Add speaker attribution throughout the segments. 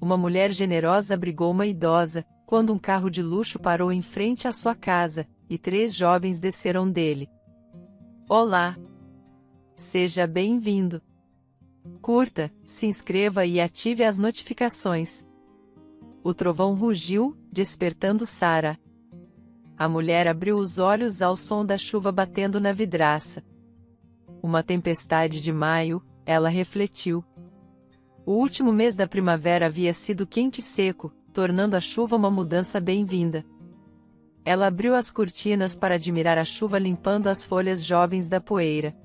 Speaker 1: uma mulher generosa abrigou uma idosa, quando um carro de luxo parou em frente à sua casa, e 3 jovens desceram dele. Olá! Seja bem-vindo! Curta, se inscreva e ative as notificações. O trovão rugiu, despertando Sarah. A mulher abriu os olhos ao som da chuva batendo na vidraça. Uma tempestade de maio, ela refletiu. O último mês da primavera havia sido quente e seco, tornando a chuva uma mudança bem-vinda. Ela abriu as cortinas para admirar a chuva limpando as folhas jovens da poeira.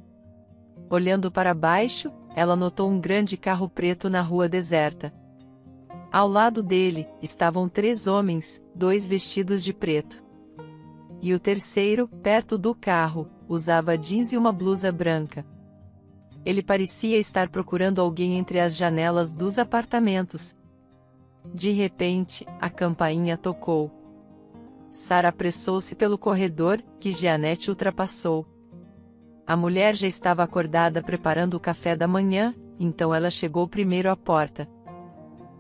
Speaker 1: Olhando para baixo, ela notou um grande carro preto na rua deserta. Ao lado dele, estavam 3 homens, 2 vestidos de preto. E o terceiro, perto do carro, usava jeans e uma blusa branca. Ele parecia estar procurando alguém entre as janelas dos apartamentos. De repente, a campainha tocou. Sarah apressou-se pelo corredor, que Jeanette ultrapassou. A mulher já estava acordada preparando o café da manhã, então ela chegou primeiro à porta.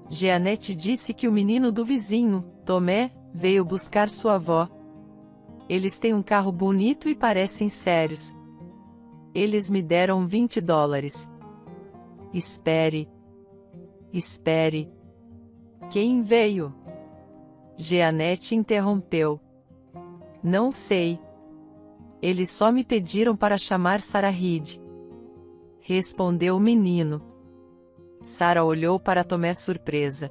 Speaker 1: Jeanette disse que o menino do vizinho, Tomé, veio buscar sua avó. Eles têm um carro bonito e parecem sérios. Eles me deram $20. Espere. Espere. Quem veio? Jeanette interrompeu. Não sei. Eles só me pediram para chamar Sarah Reed. Respondeu o menino. Sarah olhou para Tomé surpresa.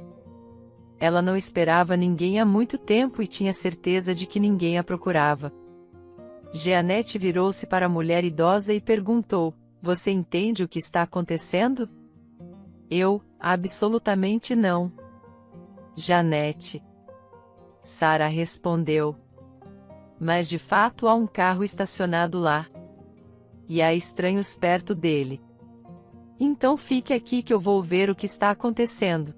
Speaker 1: Ela não esperava ninguém há muito tempo e tinha certeza de que ninguém a procurava. Jeanette virou-se para a mulher idosa e perguntou: Você entende o que está acontecendo? Eu, absolutamente não. Jeanette. Sarah respondeu. Mas de fato há um carro estacionado lá. E há estranhos perto dele. Então fique aqui que eu vou ver o que está acontecendo.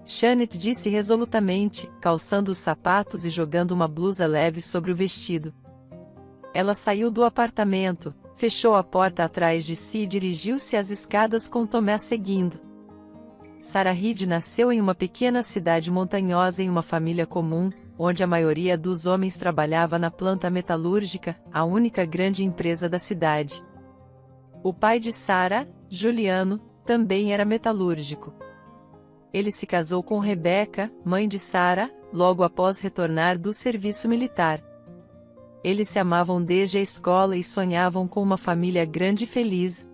Speaker 1: Jeanette disse resolutamente, calçando os sapatos e jogando uma blusa leve sobre o vestido. Ela saiu do apartamento, fechou a porta atrás de si e dirigiu-se às escadas com Tomé seguindo. Sarah Reed nasceu em uma pequena cidade montanhosa em uma família comum, onde a maioria dos homens trabalhava na planta metalúrgica, a única grande empresa da cidade. O pai de Sarah, Juliano, também era metalúrgico. Ele se casou com Rebecca, mãe de Sarah, logo após retornar do serviço militar. Eles se amavam desde a escola e sonhavam com uma família grande e feliz.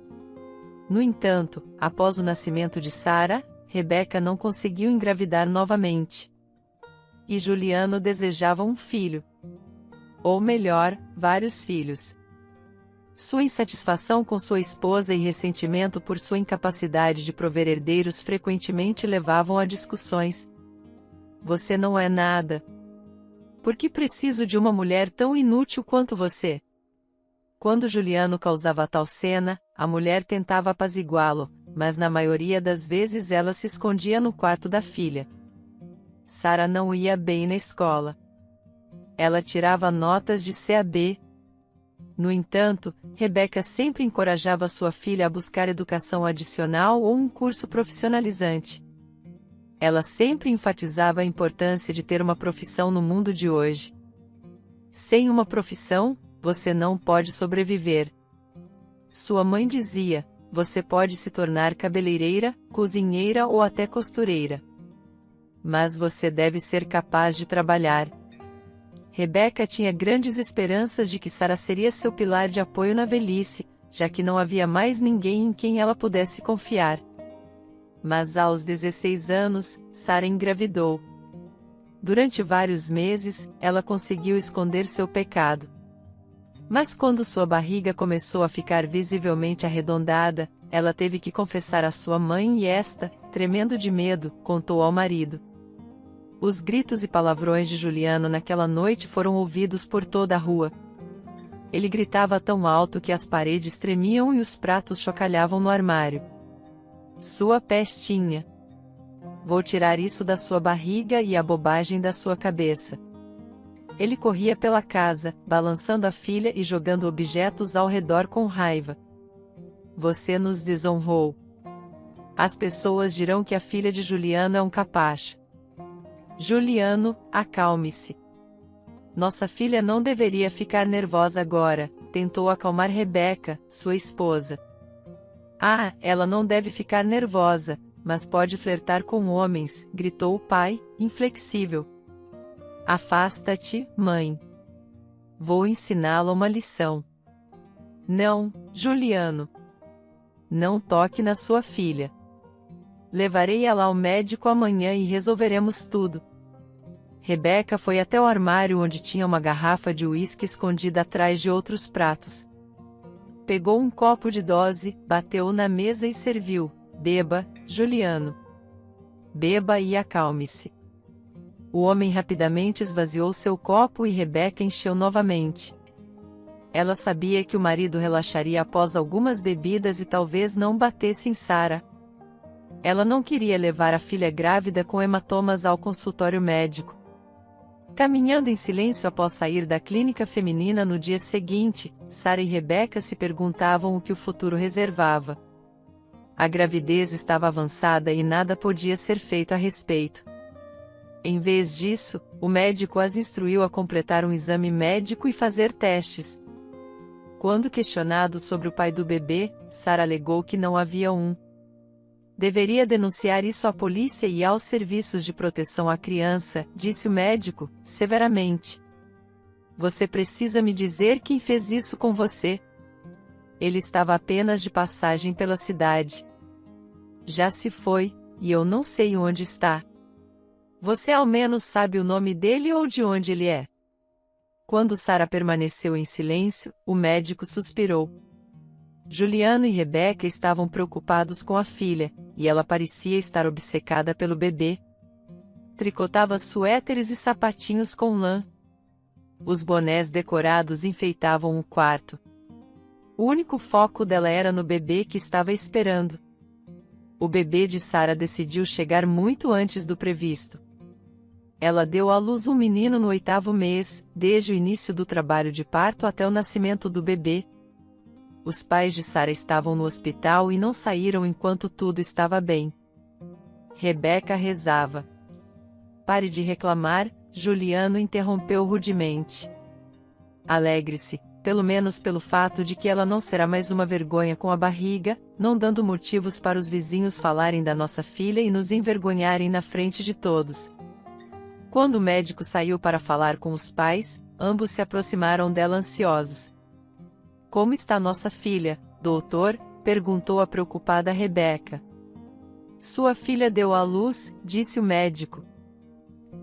Speaker 1: No entanto, após o nascimento de Sarah, Rebecca não conseguiu engravidar novamente. E Juliano desejava um filho. Ou melhor, vários filhos. Sua insatisfação com sua esposa e ressentimento por sua incapacidade de prover herdeiros frequentemente levavam a discussões. Você não é nada. Por que preciso de uma mulher tão inútil quanto você? Quando Juliano causava tal cena, a mulher tentava apaziguá-lo, mas na maioria das vezes ela se escondia no quarto da filha. Sarah não ia bem na escola. Ela tirava notas de C a B. No entanto, Rebecca sempre encorajava sua filha a buscar educação adicional ou um curso profissionalizante. Ela sempre enfatizava a importância de ter uma profissão no mundo de hoje. Sem uma profissão, você não pode sobreviver. Sua mãe dizia: você pode se tornar cabeleireira, cozinheira ou até costureira. Mas você deve ser capaz de trabalhar. Rebecca tinha grandes esperanças de que Sarah seria seu pilar de apoio na velhice, já que não havia mais ninguém em quem ela pudesse confiar. Mas aos 16 anos, Sarah engravidou. Durante vários meses, ela conseguiu esconder seu pecado. Mas quando sua barriga começou a ficar visivelmente arredondada, ela teve que confessar à sua mãe e esta, tremendo de medo, contou ao marido. Os gritos e palavrões de Juliano naquela noite foram ouvidos por toda a rua. Ele gritava tão alto que as paredes tremiam e os pratos chocalhavam no armário. Sua pestinha. Vou tirar isso da sua barriga e a bobagem da sua cabeça. Ele corria pela casa, balançando a filha e jogando objetos ao redor com raiva. Você nos desonrou. As pessoas dirão que a filha de Juliano é um capacho. Juliano, acalme-se. Nossa filha não deveria ficar nervosa agora, tentou acalmar Rebeca, sua esposa. Ah, ela não deve ficar nervosa, mas pode flertar com homens, gritou o pai, inflexível. Afasta-te, mãe. Vou ensiná-la uma lição. Não, Juliano. Não toque na sua filha. Levarei ela ao médico amanhã e resolveremos tudo. Rebeca foi até o armário onde tinha uma garrafa de uísque escondida atrás de outros pratos. Pegou um copo de dose, bateu-o na mesa e serviu. Beba, Juliano. Beba e acalme-se. O homem rapidamente esvaziou seu copo e Rebeca encheu novamente. Ela sabia que o marido relaxaria após algumas bebidas e talvez não batesse em Sara. Ela não queria levar a filha grávida com hematomas ao consultório médico. Caminhando em silêncio após sair da clínica feminina no dia seguinte, Sara e Rebeca se perguntavam o que o futuro reservava. A gravidez estava avançada e nada podia ser feito a respeito. Em vez disso, o médico as instruiu a completar um exame médico e fazer testes. Quando questionado sobre o pai do bebê, Sara alegou que não havia um. Deveria denunciar isso à polícia e aos serviços de proteção à criança, disse o médico, severamente. Você precisa me dizer quem fez isso com você. Ele estava apenas de passagem pela cidade. Já se foi, e eu não sei onde está. Você ao menos sabe o nome dele ou de onde ele é? Quando Sara permaneceu em silêncio, o médico suspirou. Juliano e Rebeca estavam preocupados com a filha, e ela parecia estar obcecada pelo bebê. Tricotava suéteres e sapatinhos com lã. Os bonés decorados enfeitavam o quarto. O único foco dela era no bebê que estava esperando. O bebê de Sara decidiu chegar muito antes do previsto. Ela deu à luz um menino no 8º mês, desde o início do trabalho de parto até o nascimento do bebê. Os pais de Sara estavam no hospital e não saíram enquanto tudo estava bem. Rebeca rezava. Pare de reclamar, Juliano interrompeu rudemente. Alegre-se, pelo menos pelo fato de que ela não será mais uma vergonha com a barriga, não dando motivos para os vizinhos falarem da nossa filha e nos envergonharem na frente de todos. Quando o médico saiu para falar com os pais, ambos se aproximaram dela ansiosos. Como está nossa filha, doutor? Perguntou a preocupada Rebeca. Sua filha deu à luz, disse o médico.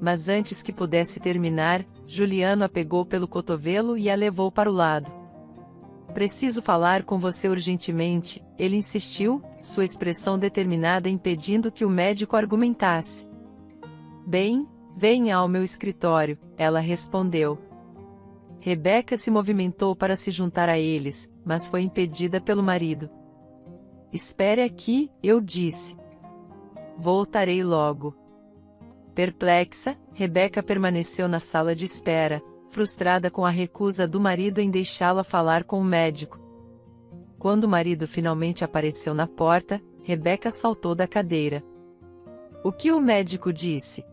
Speaker 1: Mas antes que pudesse terminar, Juliano a pegou pelo cotovelo e a levou para o lado. Preciso falar com você urgentemente, ele insistiu, sua expressão determinada impedindo que o médico argumentasse. Bem, venha ao meu escritório, ela respondeu. Rebeca se movimentou para se juntar a eles, mas foi impedida pelo marido. Espere aqui, eu disse. Voltarei logo. Perplexa, Rebeca permaneceu na sala de espera, frustrada com a recusa do marido em deixá-la falar com o médico. Quando o marido finalmente apareceu na porta, Rebeca saltou da cadeira. O que o médico disse?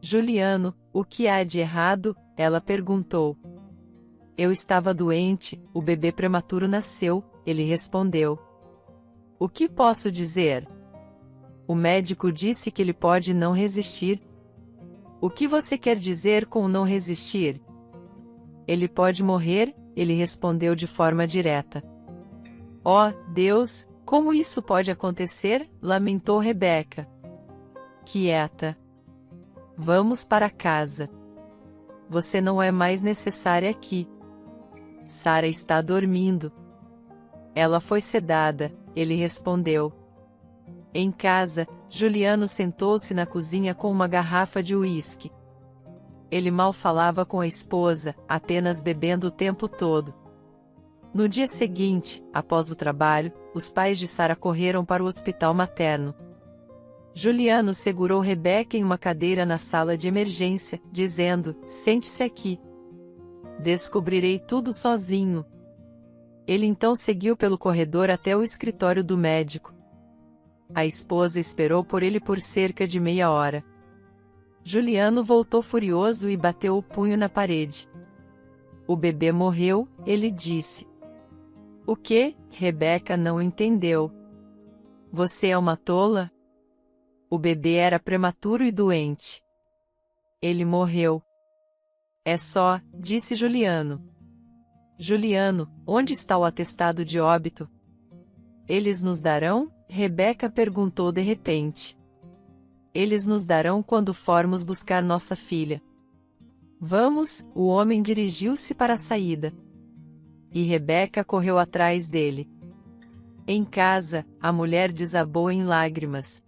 Speaker 1: Juliano, o que há de errado? Ela perguntou. Eu estava doente, o bebê prematuro nasceu, ele respondeu. O que posso dizer? O médico disse que ele pode não resistir. O que você quer dizer com não resistir? Ele pode morrer, ele respondeu de forma direta. Oh, Deus, como isso pode acontecer? Lamentou Rebeca. Quieta. Vamos para casa. Você não é mais necessária aqui. Sara está dormindo. Ela foi sedada, ele respondeu. Em casa, Juliano sentou-se na cozinha com uma garrafa de uísque. Ele mal falava com a esposa, apenas bebendo o tempo todo. No dia seguinte, após o trabalho, os pais de Sara correram para o hospital materno. Juliano segurou Rebeca em uma cadeira na sala de emergência, dizendo, sente-se aqui. Descobrirei tudo sozinho. Ele então seguiu pelo corredor até o escritório do médico. A esposa esperou por ele por cerca de meia hora. Juliano voltou furioso e bateu o punho na parede. O bebê morreu, ele disse. O quê? Rebeca não entendeu. Você é uma tola? O bebê era prematuro e doente. Ele morreu. É só, disse Juliano. Juliano, onde está o atestado de óbito? Eles nos darão? Rebeca perguntou de repente. Eles nos darão quando formos buscar nossa filha. Vamos, o homem dirigiu-se para a saída. E Rebeca correu atrás dele. Em casa, a mulher desabou em lágrimas.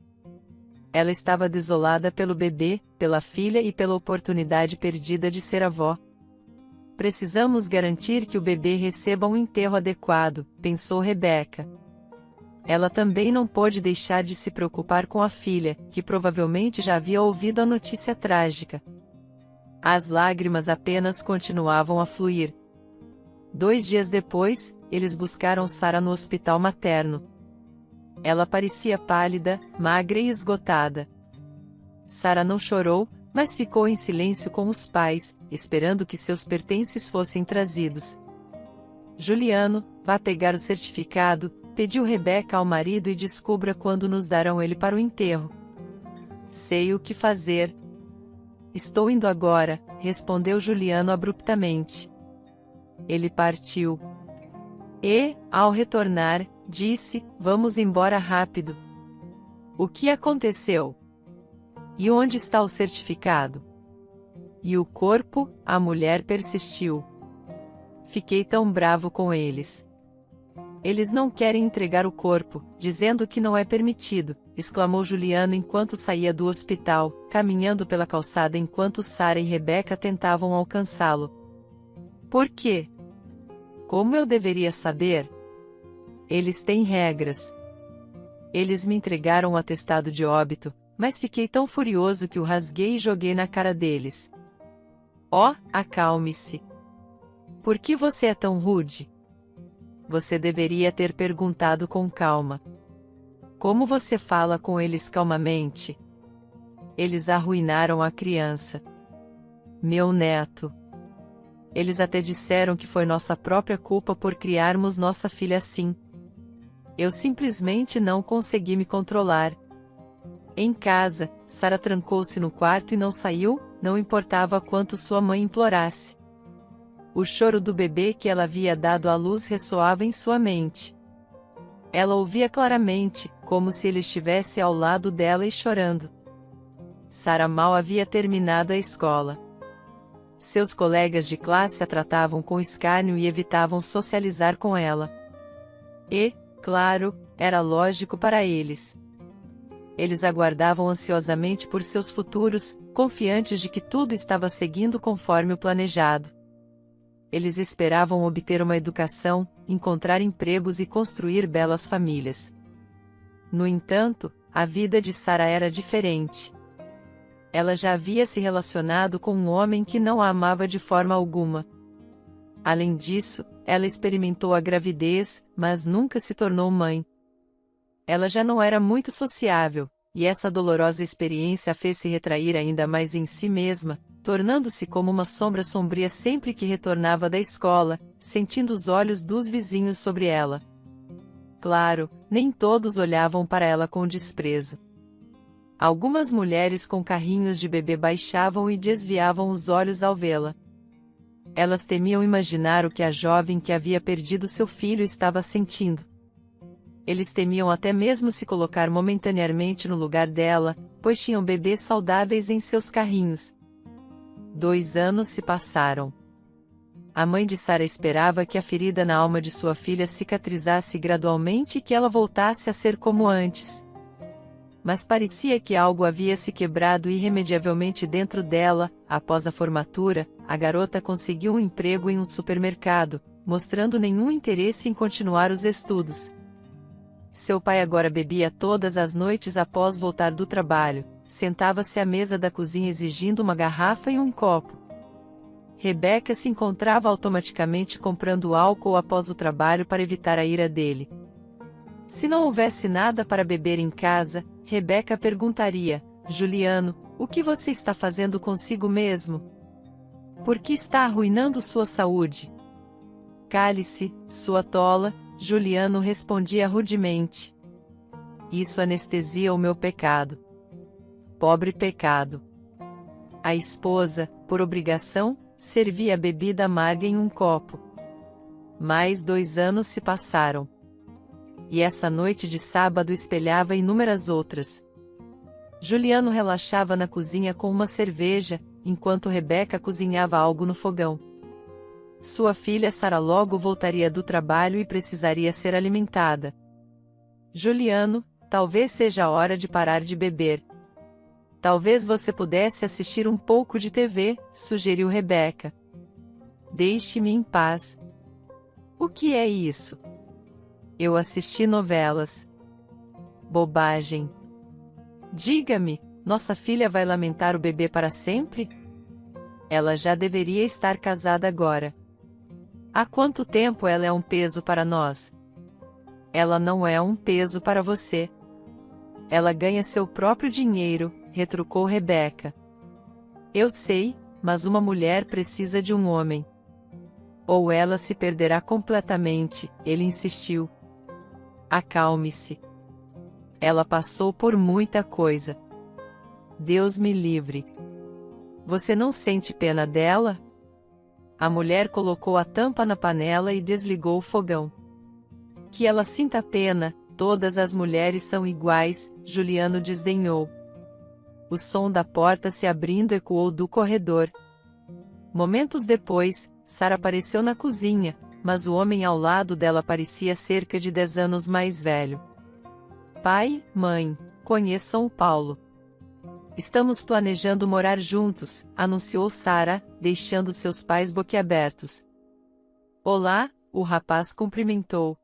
Speaker 1: Ela estava desolada pelo bebê, pela filha e pela oportunidade perdida de ser avó. Precisamos garantir que o bebê receba um enterro adequado, pensou Rebeca. Ela também não pôde deixar de se preocupar com a filha, que provavelmente já havia ouvido a notícia trágica. As lágrimas apenas continuavam a fluir. 2 dias depois, eles buscaram Sara no hospital materno. Ela parecia pálida, magra e esgotada. Sara não chorou, mas ficou em silêncio com os pais, esperando que seus pertences fossem trazidos. Juliano, vá pegar o certificado, pediu Rebeca ao marido e descubra quando nos darão ele para o enterro. Sei o que fazer. Estou indo agora, respondeu Juliano abruptamente. Ele partiu. E, ao retornar, disse, vamos embora rápido. O que aconteceu? E onde está o certificado? E o corpo? A mulher persistiu. Fiquei tão bravo com eles. Eles não querem entregar o corpo, dizendo que não é permitido, exclamou Juliano enquanto saía do hospital, caminhando pela calçada enquanto Sara e Rebeca tentavam alcançá-lo. Por quê? Como eu deveria saber? Eles têm regras. Eles me entregaram o atestado de óbito, mas fiquei tão furioso que o rasguei e joguei na cara deles. Oh, acalme-se. Por que você é tão rude? Você deveria ter perguntado com calma. Como você fala com eles calmamente? Eles arruinaram a criança. Meu neto. Eles até disseram que foi nossa própria culpa por criarmos nossa filha assim. Eu simplesmente não consegui me controlar. Em casa, Sara trancou-se no quarto e não saiu, não importava quanto sua mãe implorasse. O choro do bebê que ela havia dado à luz ressoava em sua mente. Ela ouvia claramente, como se ele estivesse ao lado dela e chorando. Sara mal havia terminado a escola. Seus colegas de classe a tratavam com escárnio e evitavam socializar com ela. E, claro, era lógico para eles. Eles aguardavam ansiosamente por seus futuros, confiantes de que tudo estava seguindo conforme o planejado. Eles esperavam obter uma educação, encontrar empregos e construir belas famílias. No entanto, a vida de Sara era diferente. Ela já havia se relacionado com um homem que não a amava de forma alguma. Além disso, ela experimentou a gravidez, mas nunca se tornou mãe. Ela já não era muito sociável, e essa dolorosa experiência a fez se retrair ainda mais em si mesma, tornando-se como uma sombra sombria sempre que retornava da escola, sentindo os olhos dos vizinhos sobre ela. Claro, nem todos olhavam para ela com desprezo. Algumas mulheres com carrinhos de bebê baixavam e desviavam os olhos ao vê-la. Elas temiam imaginar o que a jovem que havia perdido seu filho estava sentindo. Eles temiam até mesmo se colocar momentaneamente no lugar dela, pois tinham bebês saudáveis em seus carrinhos. 2 anos se passaram. A mãe de Sara esperava que a ferida na alma de sua filha cicatrizasse gradualmente e que ela voltasse a ser como antes. Mas parecia que algo havia se quebrado irremediavelmente dentro dela. Após a formatura, a garota conseguiu um emprego em um supermercado, mostrando nenhum interesse em continuar os estudos. Seu pai agora bebia todas as noites após voltar do trabalho, sentava-se à mesa da cozinha exigindo uma garrafa e um copo. Rebeca se encontrava automaticamente comprando álcool após o trabalho para evitar a ira dele. Se não houvesse nada para beber em casa, Rebeca perguntaria: Juliano, o que você está fazendo consigo mesmo? Por que está arruinando sua saúde? Cale-se, sua tola, Juliano respondia rudemente. Isso anestesia o meu pecado. Pobre pecado. A esposa, por obrigação, servia a bebida amarga em um copo. Mais 2 anos se passaram. E essa noite de sábado espelhava inúmeras outras. Juliano relaxava na cozinha com uma cerveja, enquanto Rebeca cozinhava algo no fogão. Sua filha Sara logo voltaria do trabalho e precisaria ser alimentada. Juliano, talvez seja a hora de parar de beber. Talvez você pudesse assistir um pouco de TV, sugeriu Rebeca. Deixe-me em paz. O que é isso? Eu assisti novelas. Bobagem. Diga-me, nossa filha vai lamentar o bebê para sempre? Ela já deveria estar casada agora. Há quanto tempo ela é um peso para nós? Ela não é um peso para você. Ela ganha seu próprio dinheiro, retrucou Rebeca. Eu sei, mas uma mulher precisa de um homem. Ou ela se perderá completamente, ele insistiu. Acalme-se. Ela passou por muita coisa. Deus me livre. Você não sente pena dela? A mulher colocou a tampa na panela e desligou o fogão. Que ela sinta pena, todas as mulheres são iguais, Juliano desdenhou. O som da porta se abrindo ecoou do corredor. Momentos depois, Sara apareceu na cozinha, mas o homem ao lado dela parecia cerca de 10 anos mais velho. Pai, mãe, conheçam o Paulo. Estamos planejando morar juntos, anunciou Sara, deixando seus pais boquiabertos. Olá, o rapaz cumprimentou.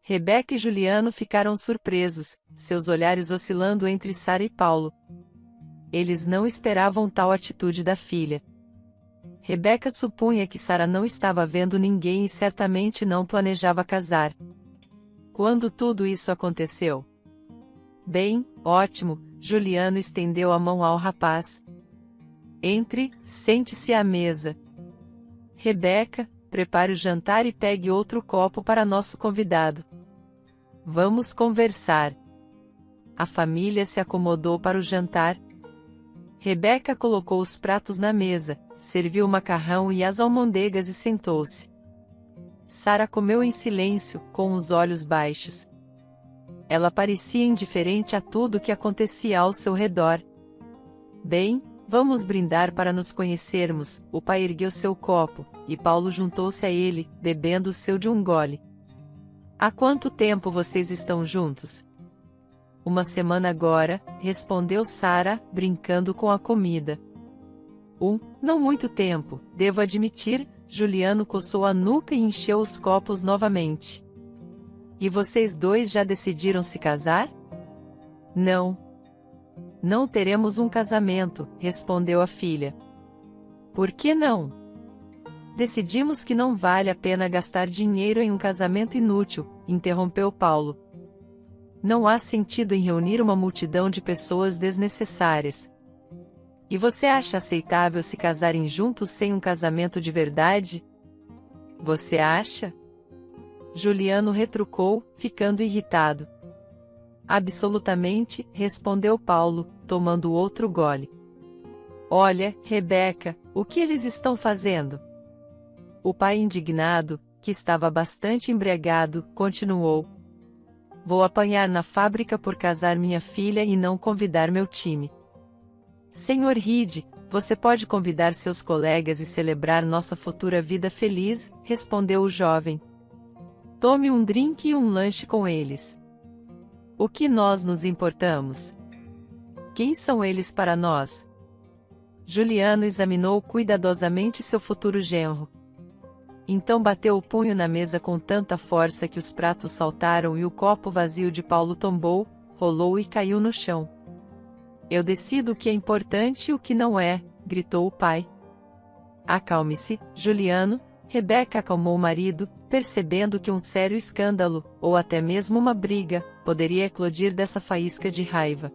Speaker 1: Rebeca e Juliano ficaram surpresos, seus olhares oscilando entre Sara e Paulo. Eles não esperavam tal atitude da filha. Rebeca supunha que Sara não estava vendo ninguém e certamente não planejava casar. Quando tudo isso aconteceu? Bem, ótimo, Juliano estendeu a mão ao rapaz. Entre, sente-se à mesa. Rebeca, prepare o jantar e pegue outro copo para nosso convidado. Vamos conversar. A família se acomodou para o jantar. Rebeca colocou os pratos na mesa, serviu o macarrão e as almôndegas e sentou-se. Sara comeu em silêncio, com os olhos baixos. Ela parecia indiferente a tudo que acontecia ao seu redor. Bem, vamos brindar para nos conhecermos, o pai ergueu seu copo, e Paulo juntou-se a ele, bebendo o seu de um gole. Há quanto tempo vocês estão juntos? 1 semana agora, respondeu Sara, brincando com a comida. Não muito tempo, devo admitir, Juliano coçou a nuca e encheu os copos novamente. E vocês dois já decidiram se casar? Não. Não teremos um casamento, respondeu a filha. Por que não? Decidimos que não vale a pena gastar dinheiro em um casamento inútil, interrompeu Paulo. Não há sentido em reunir uma multidão de pessoas desnecessárias. E você acha aceitável se casarem juntos sem um casamento de verdade? Você acha? Juliano retrucou, ficando irritado. Absolutamente, respondeu Paulo, tomando outro gole. Olha, Rebeca, o que eles estão fazendo? O pai indignado, que estava bastante embriagado, continuou. Vou apanhar na fábrica por casar minha filha e não convidar meu time. Senhor Reed, você pode convidar seus colegas e celebrar nossa futura vida feliz, respondeu o jovem. Tome um drink e um lanche com eles. O que nós nos importamos? Quem são eles para nós? Juliano examinou cuidadosamente seu futuro genro. Então bateu o punho na mesa com tanta força que os pratos saltaram e o copo vazio de Paulo tombou, rolou e caiu no chão. Eu decido o que é importante e o que não é, gritou o pai. Acalme-se, Juliano, Rebeca acalmou o marido, percebendo que um sério escândalo, ou até mesmo uma briga, poderia eclodir dessa faísca de raiva.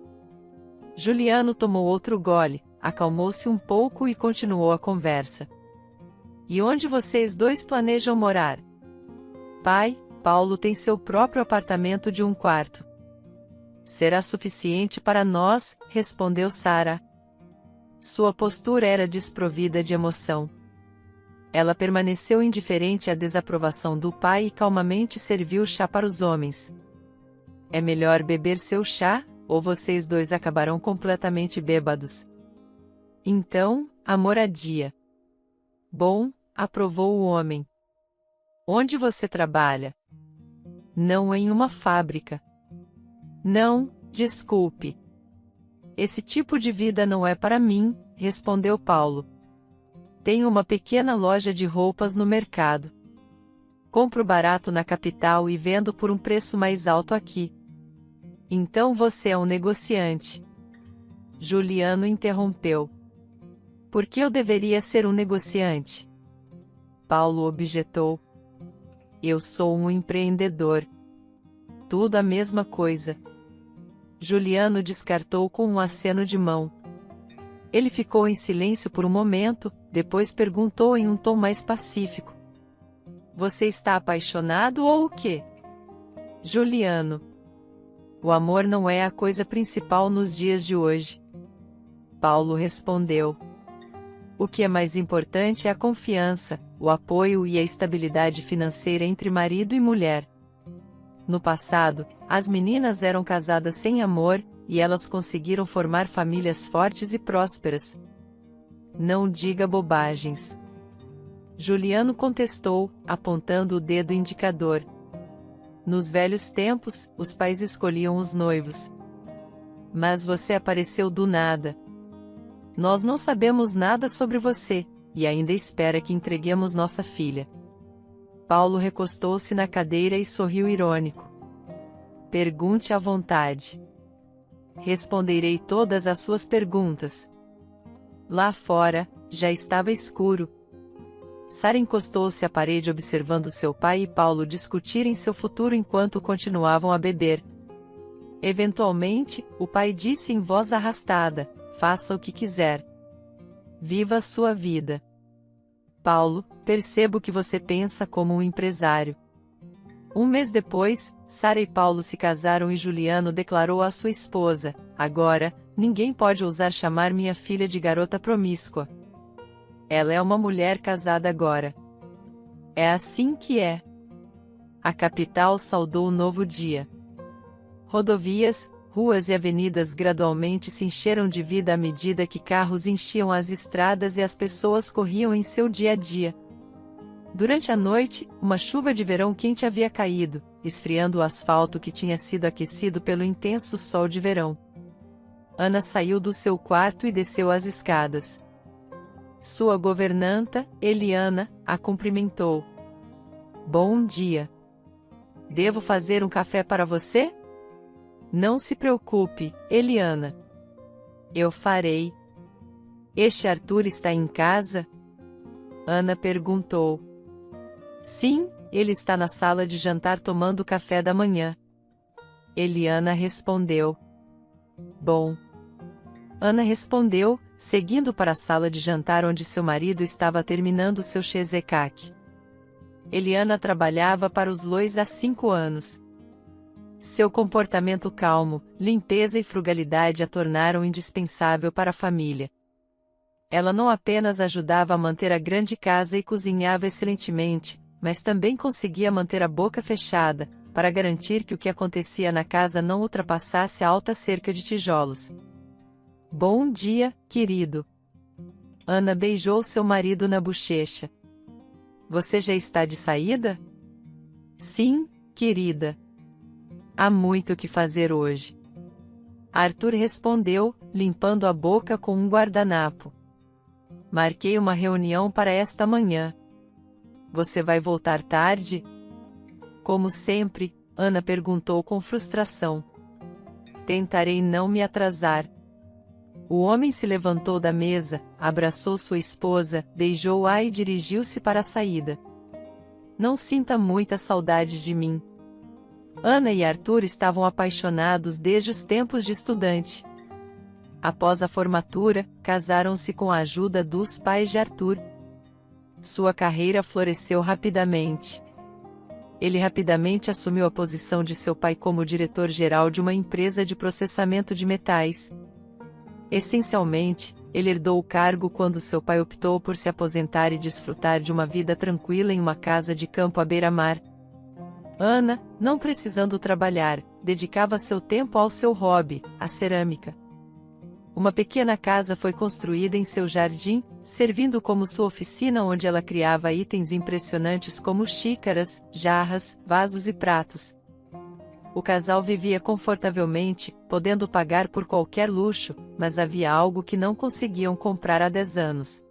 Speaker 1: Juliano tomou outro gole, acalmou-se um pouco e continuou a conversa. E onde vocês dois planejam morar? Pai, Paulo tem seu próprio apartamento de 1 quarto. Será suficiente para nós, respondeu Sara. Sua postura era desprovida de emoção. Ela permaneceu indiferente à desaprovação do pai e calmamente serviu chá para os homens. É melhor beber seu chá, ou vocês dois acabarão completamente bêbados. Então, a moradia. Bom, aprovou o homem. Onde você trabalha? Não em uma fábrica. Não, desculpe. Esse tipo de vida não é para mim, respondeu Paulo. Tenho uma pequena loja de roupas no mercado. Compro barato na capital e vendo por um preço mais alto aqui. Então você é um negociante. Juliano interrompeu. Por que eu deveria ser um negociante? Paulo objetou. Eu sou um empreendedor. Tudo a mesma coisa. Juliano descartou com um aceno de mão. Ele ficou em silêncio por um momento, depois perguntou em um tom mais pacífico. Você está apaixonado ou o quê? Juliano. O amor não é a coisa principal nos dias de hoje. Paulo respondeu. O que é mais importante é a confiança, o apoio e a estabilidade financeira entre marido e mulher. No passado, as meninas eram casadas sem amor, e elas conseguiram formar famílias fortes e prósperas. Não diga bobagens. Juliano contestou, apontando o dedo indicador. Nos velhos tempos, os pais escolhiam os noivos. Mas você apareceu do nada. Nós não sabemos nada sobre você, e ainda espera que entreguemos nossa filha. Paulo recostou-se na cadeira e sorriu irônico. Pergunte à vontade. Responderei todas as suas perguntas. Lá fora, já estava escuro. Sara encostou-se à parede observando seu pai e Paulo discutirem seu futuro enquanto continuavam a beber. Eventualmente, o pai disse em voz arrastada, faça o que quiser. Viva a sua vida. Paulo, percebo que você pensa como um empresário. Um mês depois, Sara e Paulo se casaram e Juliano declarou à sua esposa, agora, ninguém pode ousar chamar minha filha de garota promíscua. Ela é uma mulher casada agora. É assim que é. A capital saudou o novo dia. Rodovias, ruas e avenidas gradualmente se encheram de vida à medida que carros enchiam as estradas e as pessoas corriam em seu dia a dia. Durante a noite, uma chuva de verão quente havia caído, esfriando o asfalto que tinha sido aquecido pelo intenso sol de verão. Ana saiu do seu quarto e desceu as escadas. Sua governanta, Eliana, a cumprimentou. Bom dia. Devo fazer um café para você? Não se preocupe, Eliana. Eu farei. Este Arthur está em casa? Ana perguntou. Sim, ele está na sala de jantar tomando café da manhã. Eliana respondeu. Bom. Ana respondeu, seguindo para a sala de jantar onde seu marido estava terminando seu cheesecake. Eliana trabalhava para os Lois há 5 anos. Seu comportamento calmo, limpeza e frugalidade a tornaram indispensável para a família. Ela não apenas ajudava a manter a grande casa e cozinhava excelentemente, mas também conseguia manter a boca fechada, para garantir que o que acontecia na casa não ultrapassasse a alta cerca de tijolos. Bom dia, querido. Ana beijou seu marido na bochecha. Você já está de saída? Sim, querida. Há muito o que fazer hoje. Arthur respondeu, limpando a boca com um guardanapo. Marquei uma reunião para esta manhã. Você vai voltar tarde? Como sempre, Ana perguntou com frustração. Tentarei não me atrasar. O homem se levantou da mesa, abraçou sua esposa, beijou-a e dirigiu-se para a saída. não sinta muita saudade de mim. Ana e Arthur estavam apaixonados desde os tempos de estudante. Após a formatura, casaram-se com a ajuda dos pais de Arthur. Sua carreira floresceu rapidamente. Ele rapidamente assumiu a posição de seu pai como diretor-geral de uma empresa de processamento de metais. Essencialmente, ele herdou o cargo quando seu pai optou por se aposentar e desfrutar de uma vida tranquila em uma casa de campo à beira-mar. Ana, não precisando trabalhar, dedicava seu tempo ao seu hobby, a cerâmica. Uma pequena casa foi construída em seu jardim, servindo como sua oficina onde ela criava itens impressionantes como xícaras, jarras, vasos e pratos. O casal vivia confortavelmente, podendo pagar por qualquer luxo, mas havia algo que não conseguiam comprar há 10 anos.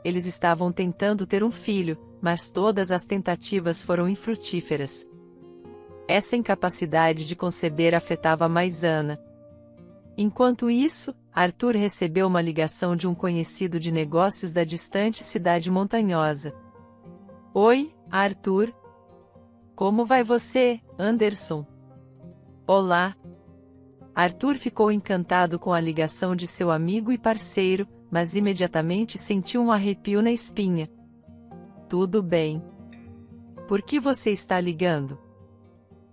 Speaker 1: Eles estavam tentando ter um filho, mas todas as tentativas foram infrutíferas. Essa incapacidade de conceber afetava mais Ana. Enquanto isso, Arthur recebeu uma ligação de um conhecido de negócios da distante cidade montanhosa. Oi, Arthur. Como vai você, Anderson? Olá. Arthur ficou encantado com a ligação de seu amigo e parceiro, mas imediatamente sentiu um arrepio na espinha. Tudo bem. Por que você está ligando?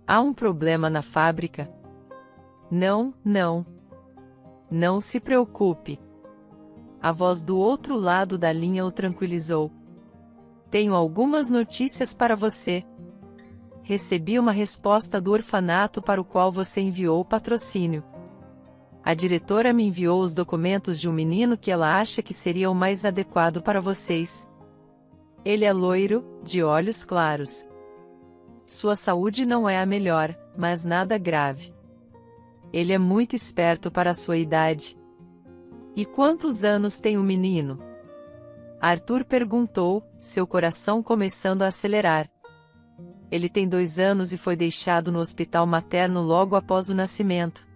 Speaker 1: Há um problema na fábrica? Não. Não se preocupe. A voz do outro lado da linha o tranquilizou. Tenho algumas notícias para você. Recebi uma resposta do orfanato para o qual você enviou o patrocínio. A diretora me enviou os documentos de um menino que ela acha que seria o mais adequado para vocês. Ele é loiro, de olhos claros. Sua saúde não é a melhor, mas nada grave. Ele é muito esperto para a sua idade. E quantos anos tem o menino? Arthur perguntou, seu coração começando a acelerar. Ele tem 2 anos e foi deixado no hospital materno logo após o nascimento.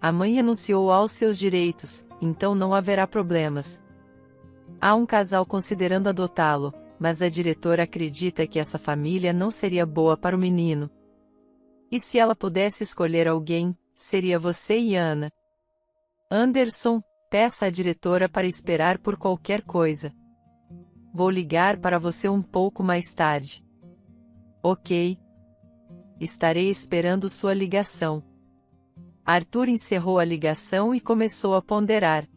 Speaker 1: A mãe renunciou aos seus direitos, então não haverá problemas. Há um casal considerando adotá-lo, mas a diretora acredita que essa família não seria boa para o menino. E se ela pudesse escolher alguém, seria você e Ana. Anderson, peça à diretora para esperar por qualquer coisa. Vou ligar para você um pouco mais tarde. Ok. Estarei esperando sua ligação. Arthur encerrou a ligação e começou a ponderar.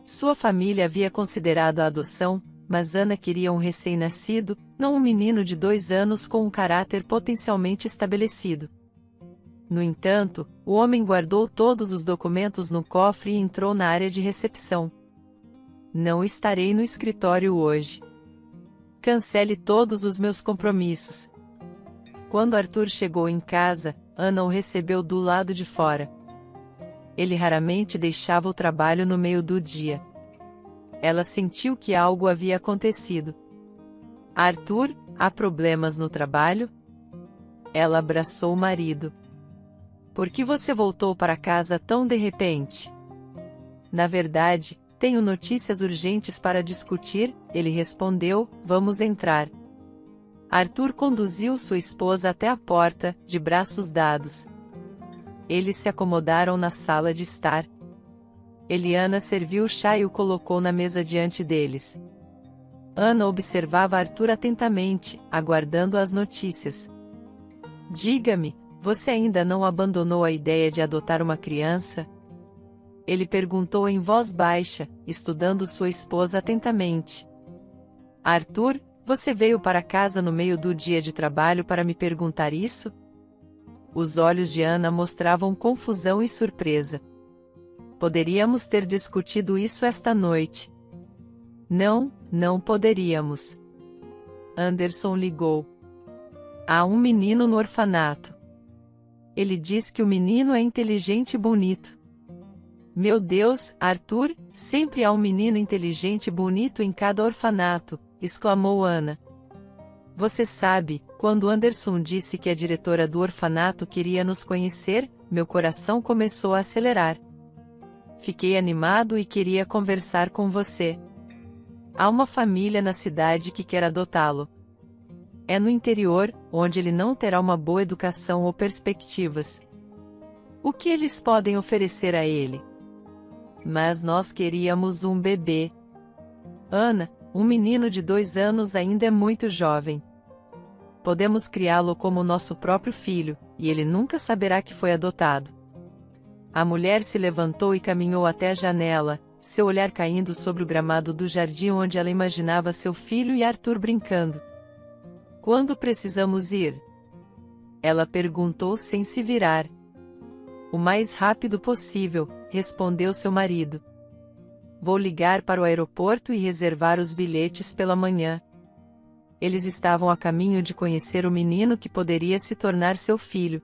Speaker 1: Sua família havia considerado a adoção, mas Ana queria um recém-nascido, não um menino de 2 anos com um caráter potencialmente estabelecido. No entanto, o homem guardou todos os documentos no cofre e entrou na área de recepção. Não estarei no escritório hoje. Cancele todos os meus compromissos. Quando Arthur chegou em casa, Ana o recebeu do lado de fora. Ele raramente deixava o trabalho no meio do dia. Ela sentiu que algo havia acontecido. Arthur, há problemas no trabalho? Ela abraçou o marido. Por que você voltou para casa tão de repente? Na verdade, tenho notícias urgentes para discutir, ele respondeu, vamos entrar. Arthur conduziu sua esposa até a porta, de braços dados. Eles se acomodaram na sala de estar. Eliana serviu o chá e o colocou na mesa diante deles. Ana observava Arthur atentamente, aguardando as notícias. Diga-me, você ainda não abandonou a ideia de adotar uma criança? Ele perguntou em voz baixa, estudando sua esposa atentamente. Arthur, você veio para casa no meio do dia de trabalho para me perguntar isso? Os olhos de Ana mostravam confusão e surpresa. Poderíamos ter discutido isso esta noite. Não poderíamos. Anderson ligou. Há um menino no orfanato. Ele diz que o menino é inteligente e bonito. Meu Deus, Arthur, sempre há um menino inteligente e bonito em cada orfanato, exclamou Ana. Você sabe, quando Anderson disse que a diretora do orfanato queria nos conhecer, meu coração começou a acelerar. Fiquei animado e queria conversar com você. Há uma família na cidade que quer adotá-lo. É no interior, onde ele não terá uma boa educação ou perspectivas. O que eles podem oferecer a ele? Mas nós queríamos um bebê. Ana, um menino de 2 anos ainda é muito jovem. Podemos criá-lo como nosso próprio filho, e ele nunca saberá que foi adotado. A mulher se levantou e caminhou até a janela, seu olhar caindo sobre o gramado do jardim onde ela imaginava seu filho e Arthur brincando. Quando precisamos ir? Ela perguntou sem se virar. O mais rápido possível, respondeu seu marido. Vou ligar para o aeroporto e reservar os bilhetes pela manhã. Eles estavam a caminho de conhecer o menino que poderia se tornar seu filho.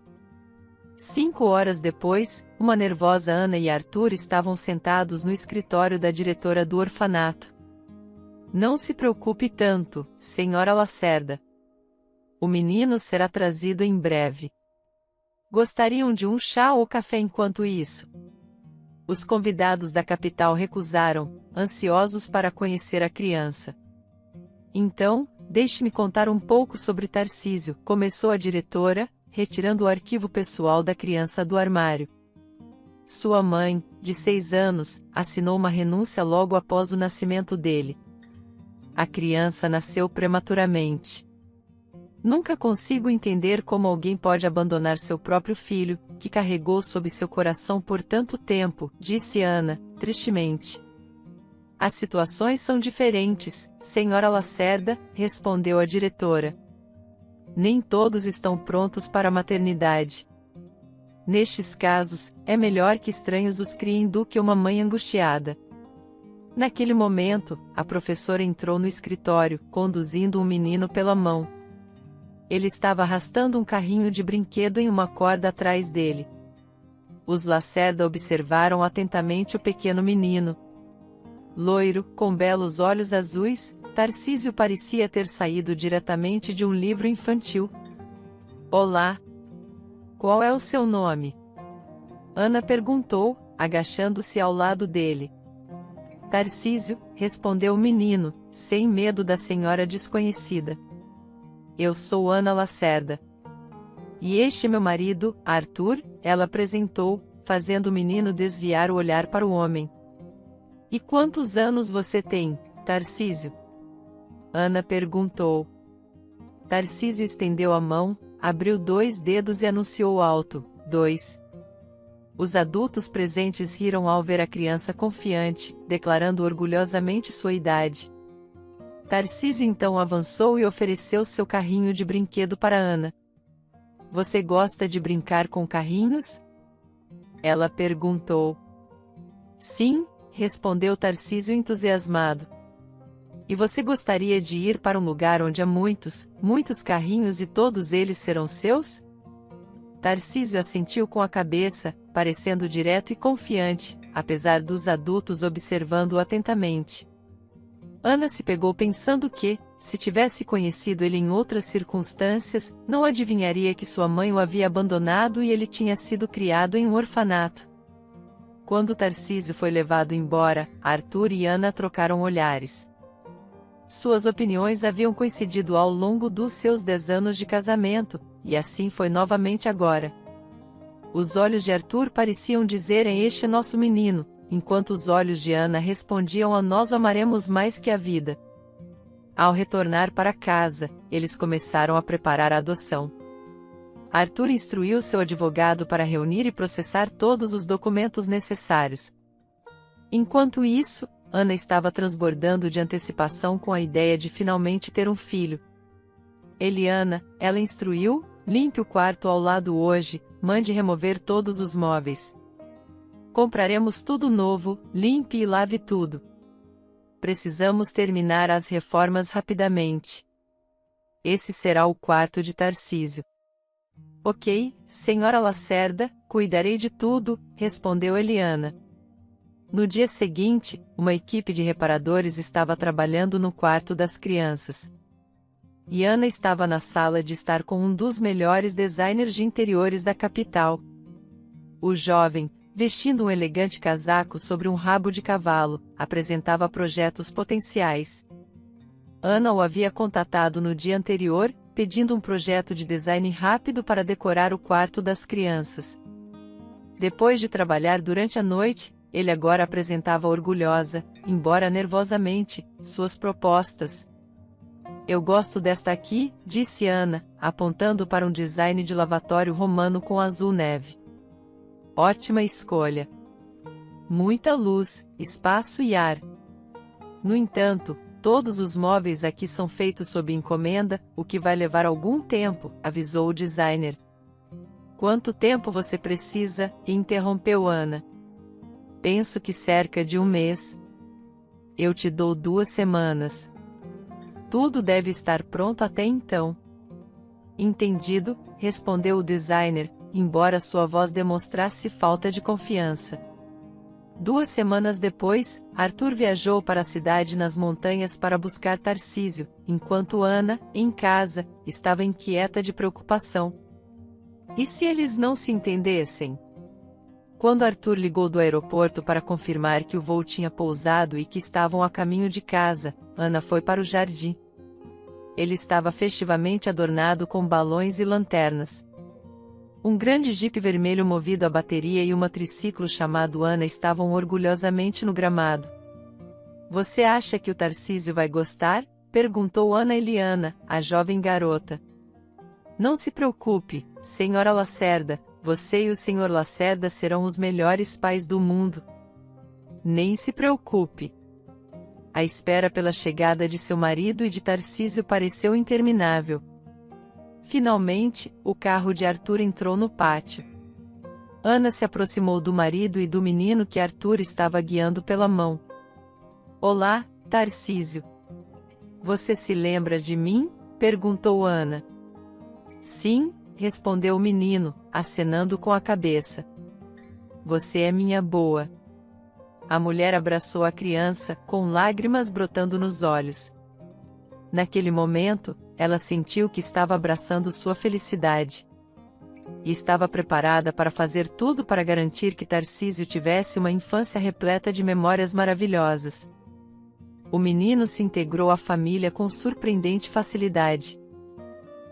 Speaker 1: 5 horas depois, uma nervosa Ana e Arthur estavam sentados no escritório da diretora do orfanato. Não se preocupe tanto, senhora Lacerda. O menino será trazido em breve. Gostariam de um chá ou café enquanto isso? Os convidados da capital recusaram, ansiosos para conhecer a criança. Então, deixe-me contar um pouco sobre Tarcísio, começou a diretora, retirando o arquivo pessoal da criança do armário. Sua mãe, de 6 anos, assinou uma renúncia logo após o nascimento dele. A criança nasceu prematuramente. Nunca consigo entender como alguém pode abandonar seu próprio filho, que carregou sob seu coração por tanto tempo, disse Ana, tristemente. As situações são diferentes, senhora Lacerda, respondeu a diretora. Nem todos estão prontos para a maternidade. Nestes casos, é melhor que estranhos os criem do que uma mãe angustiada. Naquele momento, a professora entrou no escritório, conduzindo um menino pela mão. Ele estava arrastando um carrinho de brinquedo em uma corda atrás dele. Os Lacerda observaram atentamente o pequeno menino. Loiro, com belos olhos azuis, Tarcísio parecia ter saído diretamente de um livro infantil. Olá! Qual é o seu nome? Ana perguntou, agachando-se ao lado dele. Tarcísio, respondeu o menino, sem medo da senhora desconhecida. Eu sou Ana Lacerda. E este é meu marido, Arthur, ela apresentou, fazendo o menino desviar o olhar para o homem. E quantos anos você tem, Tarcísio? Ana perguntou. Tarcísio estendeu a mão, abriu 2 dedos e anunciou alto, 2. Os adultos presentes riram ao ver a criança confiante, declarando orgulhosamente sua idade. Tarcísio então avançou e ofereceu seu carrinho de brinquedo para Ana. Você gosta de brincar com carrinhos? Ela perguntou. Sim, respondeu Tarcísio entusiasmado. E você gostaria de ir para um lugar onde há muitos carrinhos e todos eles serão seus? Tarcísio assentiu com a cabeça, parecendo direto e confiante, apesar dos adultos observando-o atentamente. Ana se pegou pensando que, se tivesse conhecido ele em outras circunstâncias, não adivinharia que sua mãe o havia abandonado e ele tinha sido criado em um orfanato. Quando Tarcísio foi levado embora, Arthur e Ana trocaram olhares. Suas opiniões haviam coincidido ao longo dos seus 10 anos de casamento, e assim foi novamente agora. Os olhos de Arthur pareciam dizer: este é nosso menino, enquanto os olhos de Ana respondiam: a nós o amaremos mais que a vida. Ao retornar para casa, eles começaram a preparar a adoção. Arthur instruiu seu advogado para reunir e processar todos os documentos necessários. Enquanto isso, Ana estava transbordando de antecipação com a ideia de finalmente ter um filho. Eliana, ela instruiu, limpe o quarto ao lado hoje, mande remover todos os móveis. Compraremos tudo novo, limpe e lave tudo. Precisamos terminar as reformas rapidamente. Esse será o quarto de Tarcísio. Ok, senhora Lacerda, cuidarei de tudo, respondeu Eliana. No dia seguinte, uma equipe de reparadores estava trabalhando no quarto das crianças. E Ana estava na sala de estar com um dos melhores designers de interiores da capital. O jovem, vestindo um elegante casaco sobre um rabo de cavalo, apresentava projetos potenciais. Ana o havia contatado no dia anterior, pedindo um projeto de design rápido para decorar o quarto das crianças. Depois de trabalhar durante a noite, ele agora apresentava orgulhosa, embora nervosamente, suas propostas. Eu gosto desta aqui, disse Ana, apontando para um design de lavatório romano com azul neve. Ótima escolha. Muita luz, espaço e ar. No entanto, todos os móveis aqui são feitos sob encomenda, o que vai levar algum tempo, avisou o designer. Quanto tempo você precisa? Interrompeu Ana. Penso que cerca de 1 mês. Eu te dou 2 semanas. Tudo deve estar pronto até então. Entendido, respondeu o designer, embora sua voz demonstrasse falta de confiança. 2 semanas depois, Arthur viajou para a cidade nas montanhas para buscar Tarcísio, enquanto Ana, em casa, estava inquieta de preocupação. E se eles não se entendessem? Quando Arthur ligou do aeroporto para confirmar que o voo tinha pousado e que estavam a caminho de casa, Ana foi para o jardim. Ele estava festivamente adornado com balões e lanternas. Um grande jipe vermelho movido a bateria e uma triciclo chamado Ana estavam orgulhosamente no gramado. Você acha que o Tarcísio vai gostar? Perguntou Ana Eliana, a jovem garota. Não se preocupe, senhora Lacerda, você e o senhor Lacerda serão os melhores pais do mundo. Nem se preocupe. A espera pela chegada de seu marido e de Tarcísio pareceu interminável. Finalmente, o carro de Arthur entrou no pátio. Ana se aproximou do marido e do menino que Arthur estava guiando pela mão. Olá, Tarcísio. Você se lembra de mim? Perguntou Ana. Sim, respondeu o menino, acenando com a cabeça. Você é minha boa. A mulher abraçou a criança, com lágrimas brotando nos olhos. Naquele momento, ela sentiu que estava abraçando sua felicidade. E estava preparada para fazer tudo para garantir que Tarcísio tivesse uma infância repleta de memórias maravilhosas. O menino se integrou à família com surpreendente facilidade.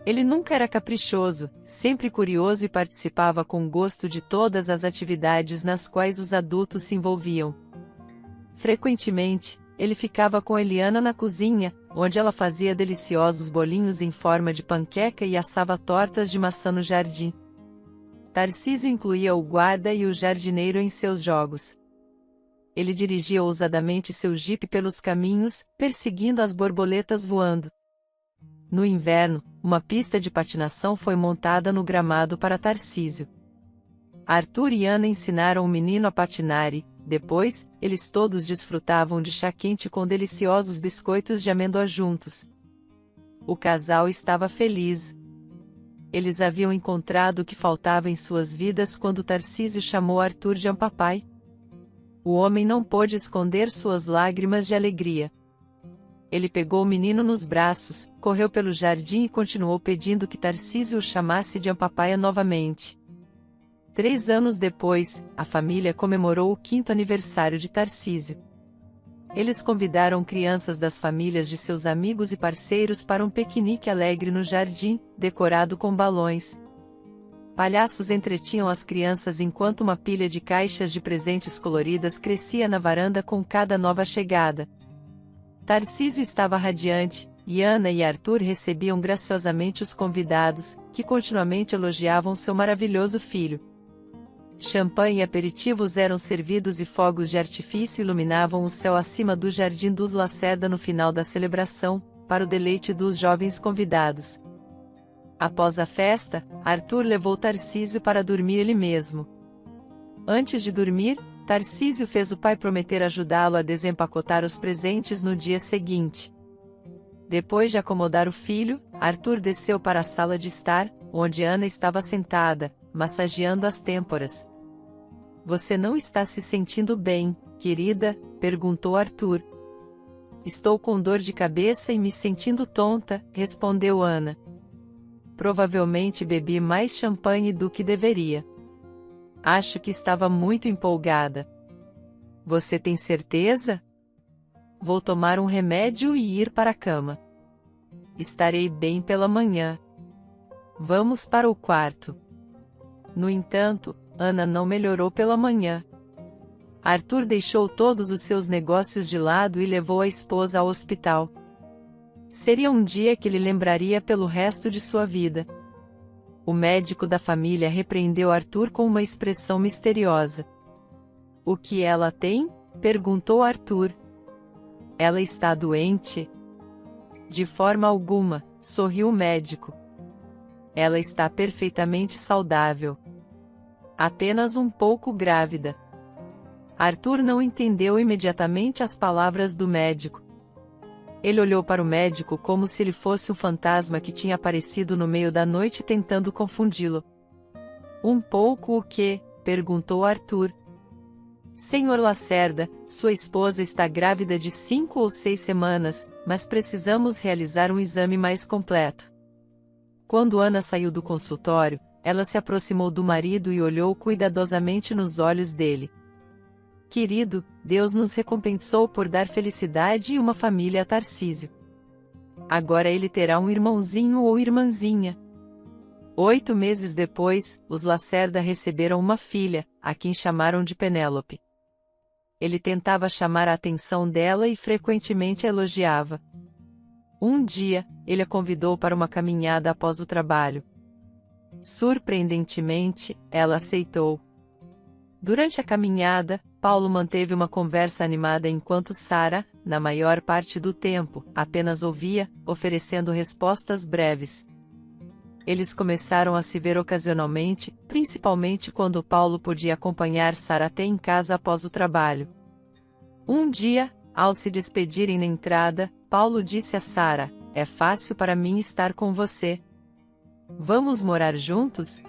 Speaker 1: Ele nunca era caprichoso, sempre curioso e participava com gosto de todas as atividades nas quais os adultos se envolviam. Frequentemente, ele ficava com Eliana na cozinha, onde ela fazia deliciosos bolinhos em forma de panqueca e assava tortas de maçã no jardim. Tarcísio incluía o guarda e o jardineiro em seus jogos. Ele dirigia ousadamente seu jipe pelos caminhos, perseguindo as borboletas voando. No inverno, uma pista de patinação foi montada no gramado para Tarcísio. Arthur e Ana ensinaram o menino a patinar e, depois, eles todos desfrutavam de chá quente com deliciosos biscoitos de amêndoa juntos. O casal estava feliz. Eles haviam encontrado o que faltava em suas vidas quando Tarcísio chamou Arthur de papai. O homem não pôde esconder suas lágrimas de alegria. Ele pegou o menino nos braços, correu pelo jardim e continuou pedindo que Tarcísio o chamasse de papai novamente. 3 anos depois, a família comemorou o 5º aniversário de Tarcísio. Eles convidaram crianças das famílias de seus amigos e parceiros para um piquenique alegre no jardim, decorado com balões. Palhaços entretinham as crianças enquanto uma pilha de caixas de presentes coloridas crescia na varanda com cada nova chegada. Tarcísio estava radiante, e Ana e Arthur recebiam graciosamente os convidados, que continuamente elogiavam seu maravilhoso filho. Champanhe e aperitivos eram servidos e fogos de artifício iluminavam o céu acima do Jardim dos Lacerda no final da celebração, para o deleite dos jovens convidados. Após a festa, Arthur levou Tarcísio para dormir ele mesmo. Antes de dormir, Tarcísio fez o pai prometer ajudá-lo a desempacotar os presentes no dia seguinte. Depois de acomodar o filho, Arthur desceu para a sala de estar, onde Ana estava sentada, massageando as têmporas. Você não está se sentindo bem, querida? Perguntou Arthur. Estou com dor de cabeça e me sentindo tonta, respondeu Ana. Provavelmente bebi mais champanhe do que deveria. Acho que estava muito empolgada. Você tem certeza? Vou tomar um remédio e ir para a cama. estarei bem pela manhã. Vamos para o quarto. No entanto, Ana não melhorou pela manhã. Arthur deixou todos os seus negócios de lado e levou a esposa ao hospital. Seria um dia que ele lembraria pelo resto de sua vida. O médico da família repreendeu Arthur com uma expressão misteriosa. "O que ela tem?" perguntou Arthur. "Ela está doente?" "De forma alguma", sorriu o médico. "Ela está perfeitamente saudável. Apenas um pouco grávida." Arthur não entendeu imediatamente as palavras do médico. Ele olhou para o médico como se ele fosse um fantasma que tinha aparecido no meio da noite tentando confundi-lo. "Um pouco o quê?" perguntou Arthur. "Senhor Lacerda, sua esposa está grávida de 5 ou 6 semanas, mas precisamos realizar um exame mais completo." Quando Ana saiu do consultório, ela se aproximou do marido e olhou cuidadosamente nos olhos dele. "Querido, Deus nos recompensou por dar felicidade e uma família a Tarcísio. Agora ele terá um irmãozinho ou irmãzinha." 8 meses depois, os Lacerda receberam uma filha, a quem chamaram de Penélope. Ele tentava chamar a atenção dela e frequentemente a elogiava. Um dia, ele a convidou para uma caminhada após o trabalho. Surpreendentemente, ela aceitou. Durante a caminhada, Paulo manteve uma conversa animada enquanto Sara, na maior parte do tempo, apenas ouvia, oferecendo respostas breves. Eles começaram a se ver ocasionalmente, principalmente quando Paulo podia acompanhar Sara até em casa após o trabalho. Um dia, ao se despedirem na entrada, Paulo disse a Sara: "É fácil para mim estar com você. Vamos morar juntos?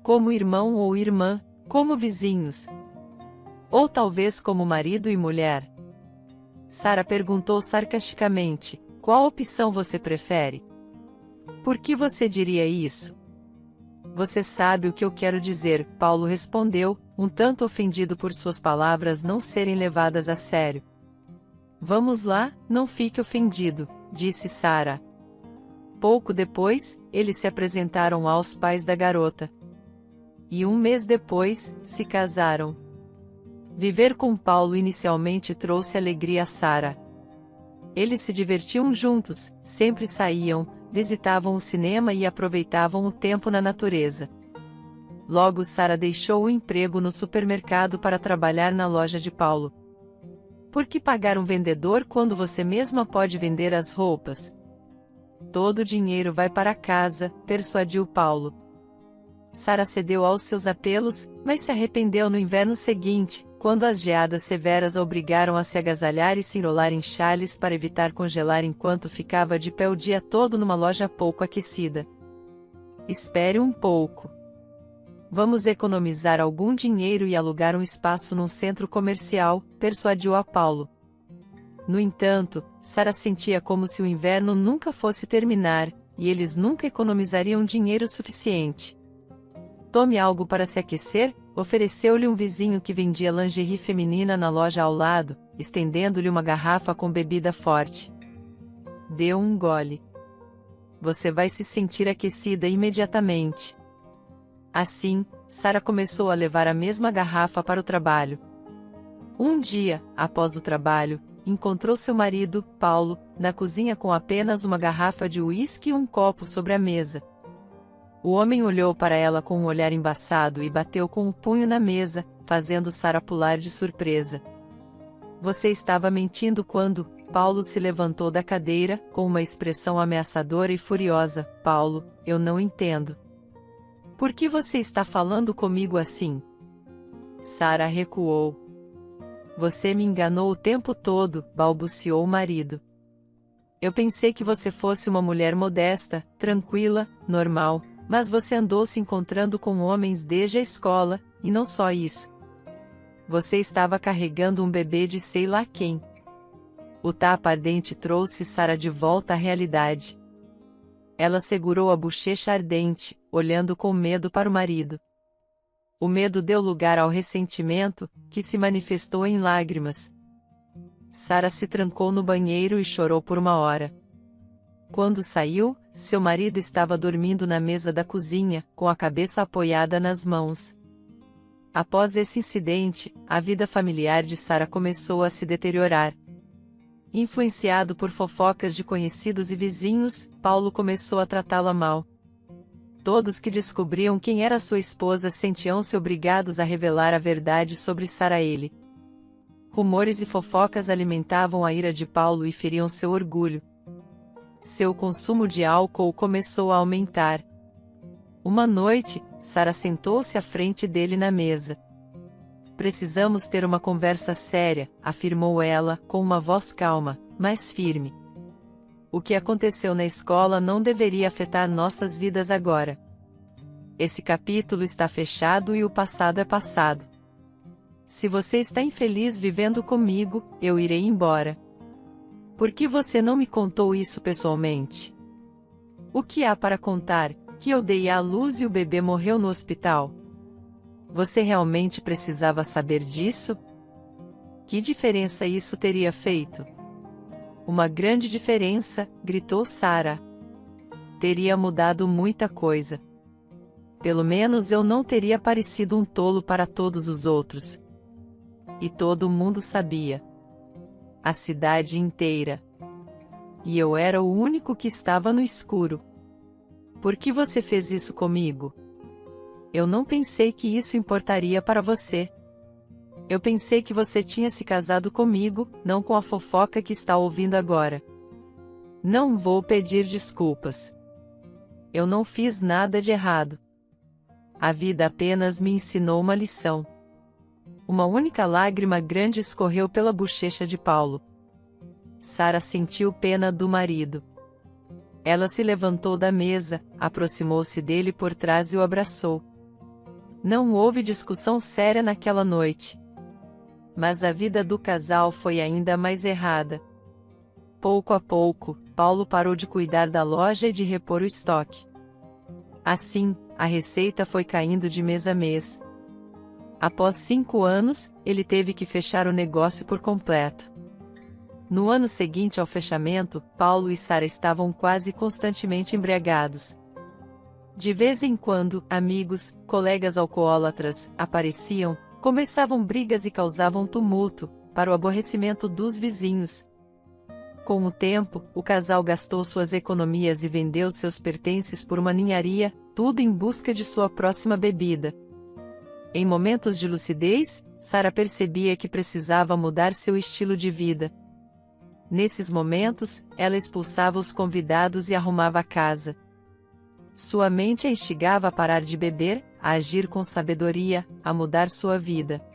Speaker 1: Como irmão ou irmã, como vizinhos? Ou talvez como marido e mulher?" Sara perguntou sarcasticamente: "Qual opção você prefere?" "Por que você diria isso?" "Você sabe o que eu quero dizer", Paulo respondeu, um tanto ofendido por suas palavras não serem levadas a sério. "Vamos lá, não fique ofendido", disse Sara. Pouco depois, eles se apresentaram aos pais da garota. E 1 mês depois, se casaram. Viver com Paulo inicialmente trouxe alegria a Sara. Eles se divertiam juntos, sempre saíam, visitavam o cinema e aproveitavam o tempo na natureza. Logo Sara deixou o emprego no supermercado para trabalhar na loja de Paulo. "Por que pagar um vendedor quando você mesma pode vender as roupas?" "Todo o dinheiro vai para casa", persuadiu Paulo. Sara cedeu aos seus apelos, mas se arrependeu no inverno seguinte, quando as geadas severas a obrigaram a se agasalhar e se enrolar em xales para evitar congelar enquanto ficava de pé o dia todo numa loja pouco aquecida. "Espere um pouco. Vamos economizar algum dinheiro e alugar um espaço num centro comercial", persuadiu a Paulo. No entanto, Sara sentia como se o inverno nunca fosse terminar, e eles nunca economizariam dinheiro suficiente. "Tome algo para se aquecer", ofereceu-lhe um vizinho que vendia lingerie feminina na loja ao lado, estendendo-lhe uma garrafa com bebida forte. Deu um gole. "Você vai se sentir aquecida imediatamente." Assim, Sara começou a levar a mesma garrafa para o trabalho. Um dia, após o trabalho, encontrou seu marido, Paulo, na cozinha com apenas uma garrafa de uísque e um copo sobre a mesa. O homem olhou para ela com um olhar embaçado e bateu com o punho na mesa, fazendo Sara pular de surpresa. "Você estava mentindo quando..." Paulo se levantou da cadeira, com uma expressão ameaçadora e furiosa. "Paulo, eu não entendo. Por que você está falando comigo assim?" Sara recuou. "Você me enganou o tempo todo", balbuciou o marido. "Eu pensei que você fosse uma mulher modesta, tranquila, normal, mas você andou se encontrando com homens desde a escola, e não só isso. Você estava carregando um bebê de sei lá quem." O tapa ardente trouxe Sara de volta à realidade. Ela segurou a bochecha ardente, olhando com medo para o marido. O medo deu lugar ao ressentimento, que se manifestou em lágrimas. Sara se trancou no banheiro e chorou por 1 hora. Quando saiu, seu marido estava dormindo na mesa da cozinha, com a cabeça apoiada nas mãos. Após esse incidente, a vida familiar de Sara começou a se deteriorar. Influenciado por fofocas de conhecidos e vizinhos, Paulo começou a tratá-la mal. Todos que descobriam quem era sua esposa sentiam-se obrigados a revelar a verdade sobre Sara a ele. Rumores e fofocas alimentavam a ira de Paulo e feriam seu orgulho. Seu consumo de álcool começou a aumentar. Uma noite, Sara sentou-se à frente dele na mesa. "Precisamos ter uma conversa séria", afirmou ela, com uma voz calma, mas firme. "O que aconteceu na escola não deveria afetar nossas vidas agora. Esse capítulo está fechado e o passado é passado. Se você está infeliz vivendo comigo, eu irei embora. Por que você não me contou isso pessoalmente? O que há para contar? Que eu dei à luz e o bebê morreu no hospital? Você realmente precisava saber disso? Que diferença isso teria feito?" "Uma grande diferença", gritou Sara. "Teria mudado muita coisa. Pelo menos eu não teria parecido um tolo para todos os outros. E todo mundo sabia. A cidade inteira. E eu era o único que estava no escuro. Por que você fez isso comigo? Eu não pensei que isso importaria para você. Eu pensei que você tinha se casado comigo, não com a fofoca que está ouvindo agora. Não vou pedir desculpas. Eu não fiz nada de errado. A vida apenas me ensinou uma lição." Uma única lágrima grande escorreu pela bochecha de Paulo. Sara sentiu pena do marido. Ela se levantou da mesa, aproximou-se dele por trás e o abraçou. Não houve discussão séria naquela noite. Mas a vida do casal foi ainda mais errada. Pouco a pouco, Paulo parou de cuidar da loja e de repor o estoque. Assim, a receita foi caindo de mês a mês. Após 5 anos, ele teve que fechar o negócio por completo. No ano seguinte ao fechamento, Paulo e Sara estavam quase constantemente embriagados. De vez em quando, amigos, colegas alcoólatras, apareciam, começavam brigas e causavam tumulto, para o aborrecimento dos vizinhos. Com o tempo, o casal gastou suas economias e vendeu seus pertences por uma ninharia, tudo em busca de sua próxima bebida. Em momentos de lucidez, Sara percebia que precisava mudar seu estilo de vida. Nesses momentos, ela expulsava os convidados e arrumava a casa. Sua mente a instigava a parar de beber, a agir com sabedoria, a mudar sua vida.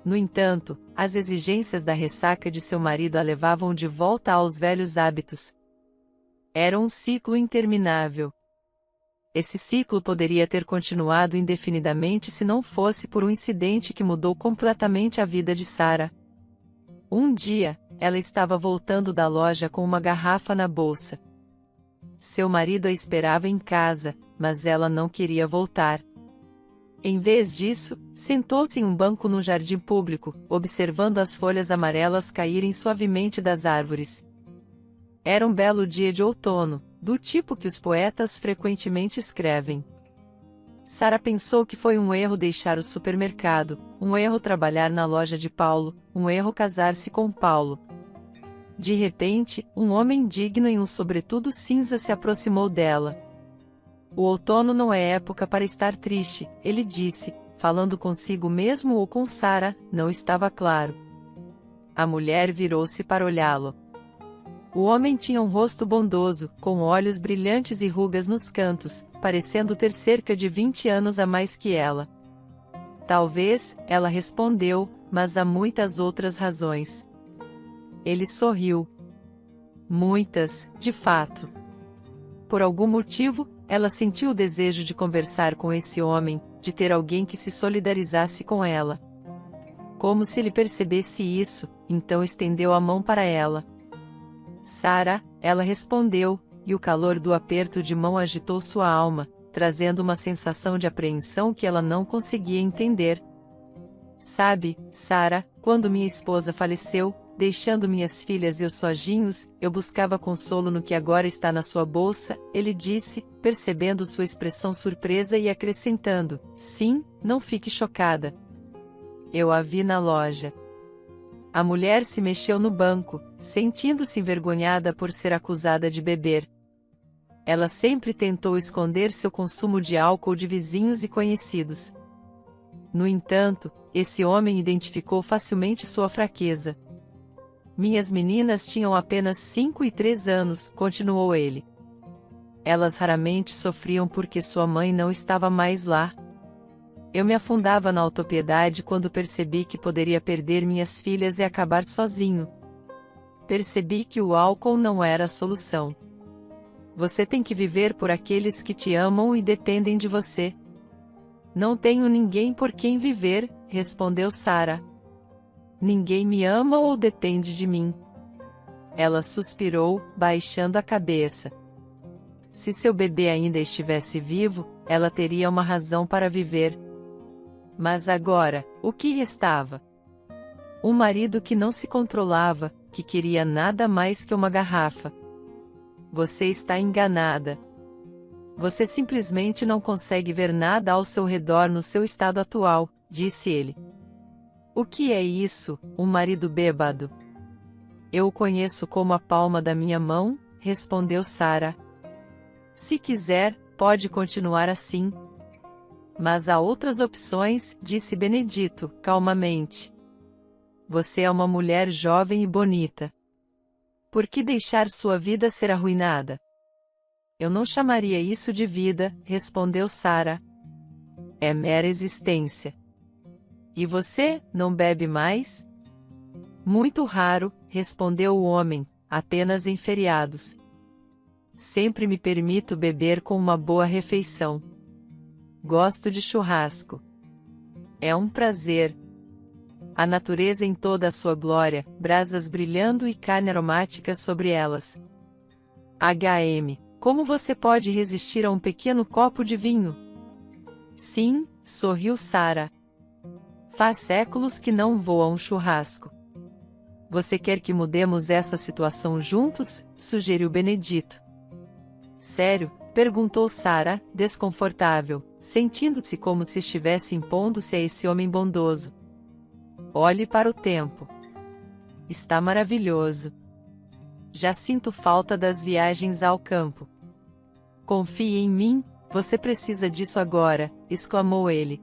Speaker 1: No entanto, as exigências da ressaca de seu marido a levavam de volta aos velhos hábitos. Era um ciclo interminável. Esse ciclo poderia ter continuado indefinidamente se não fosse por um incidente que mudou completamente a vida de Sara. Um dia, ela estava voltando da loja com uma garrafa na bolsa. Seu marido a esperava em casa, mas ela não queria voltar. Em vez disso, sentou-se em um banco no jardim público, observando as folhas amarelas caírem suavemente das árvores. Era um belo dia de outono, do tipo que os poetas frequentemente escrevem. Sara pensou que foi um erro deixar o supermercado, um erro trabalhar na loja de Paulo, um erro casar-se com Paulo. De repente, um homem digno em um sobretudo cinza se aproximou dela. "O outono não é época para estar triste", ele disse, falando consigo mesmo ou com Sara, não estava claro. A mulher virou-se para olhá-lo. O homem tinha um rosto bondoso, com olhos brilhantes e rugas nos cantos, parecendo ter cerca de 20 anos a mais que ela. "Talvez", ela respondeu, "mas há muitas outras razões." Ele sorriu. "Muitas, de fato." Por algum motivo, ela sentiu o desejo de conversar com esse homem, de ter alguém que se solidarizasse com ela. Como se ele percebesse isso, então estendeu a mão para ela. "Sara", ela respondeu, e o calor do aperto de mão agitou sua alma, trazendo uma sensação de apreensão que ela não conseguia entender. "Sabe, Sara, quando minha esposa faleceu, deixando minhas filhas e eu sozinhos, eu buscava consolo no que agora está na sua bolsa, ele disse, percebendo sua expressão surpresa e acrescentando, sim, não fique chocada. Eu a vi na loja. A mulher se mexeu no banco, sentindo-se envergonhada por ser acusada de beber. Ela sempre tentou esconder seu consumo de álcool de vizinhos e conhecidos. No entanto, esse homem identificou facilmente sua fraqueza. Minhas meninas tinham apenas 5 e 3 anos, continuou ele. Elas raramente sofriam porque sua mãe não estava mais lá. Eu me afundava na autopiedade quando percebi que poderia perder minhas filhas e acabar sozinho. Percebi que o álcool não era a solução. Você tem que viver por aqueles que te amam e dependem de você. Não tenho ninguém por quem viver, respondeu Sarah. Ninguém me ama ou depende de mim. Ela suspirou, baixando a cabeça. Se seu bebê ainda estivesse vivo, ela teria uma razão para viver. Mas agora, o que restava? Um marido que não se controlava, que queria nada mais que uma garrafa. Você está enganada. Você simplesmente não consegue ver nada ao seu redor no seu estado atual, disse ele. O que é isso, um marido bêbado? Eu o conheço como a palma da minha mão, respondeu Sarah. Se quiser, pode continuar assim. Mas há outras opções, disse Benedito, calmamente. Você é uma mulher jovem e bonita. Por que deixar sua vida ser arruinada? Eu não chamaria isso de vida, respondeu Sarah. É mera existência. E você, não bebe mais? Muito raro, respondeu o homem, apenas em feriados. Sempre me permito beber com uma boa refeição. Gosto de churrasco. É um prazer. A natureza em toda a sua glória, brasas brilhando e carne aromática sobre elas. HM, como você pode resistir a um pequeno copo de vinho? Sim, sorriu Sarah. Faz séculos que não vou a um churrasco. Você quer que mudemos essa situação juntos? Sugeriu Benedito. Sério? Perguntou Sarah, desconfortável, sentindo-se como se estivesse impondo-se a esse homem bondoso. Olhe para o tempo. Está maravilhoso. Já sinto falta das viagens ao campo. Confie em mim, você precisa disso agora, exclamou ele.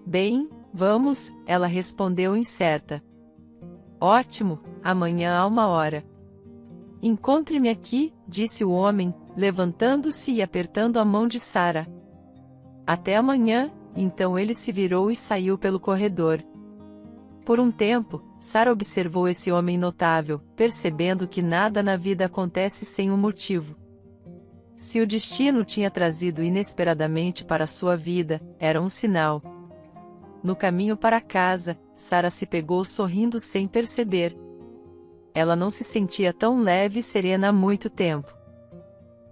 Speaker 1: Bem, vamos, ela respondeu incerta. Ótimo, amanhã há 1 hora. Encontre-me aqui, disse o homem, levantando-se e apertando a mão de Sarah. Até amanhã, então ele se virou e saiu pelo corredor. Por um tempo, Sarah observou esse homem notável, percebendo que nada na vida acontece sem um motivo. Se o destino tinha trazido inesperadamente para sua vida, era um sinal. No caminho para casa, Sarah se pegou sorrindo sem perceber. Ela não se sentia tão leve e serena há muito tempo.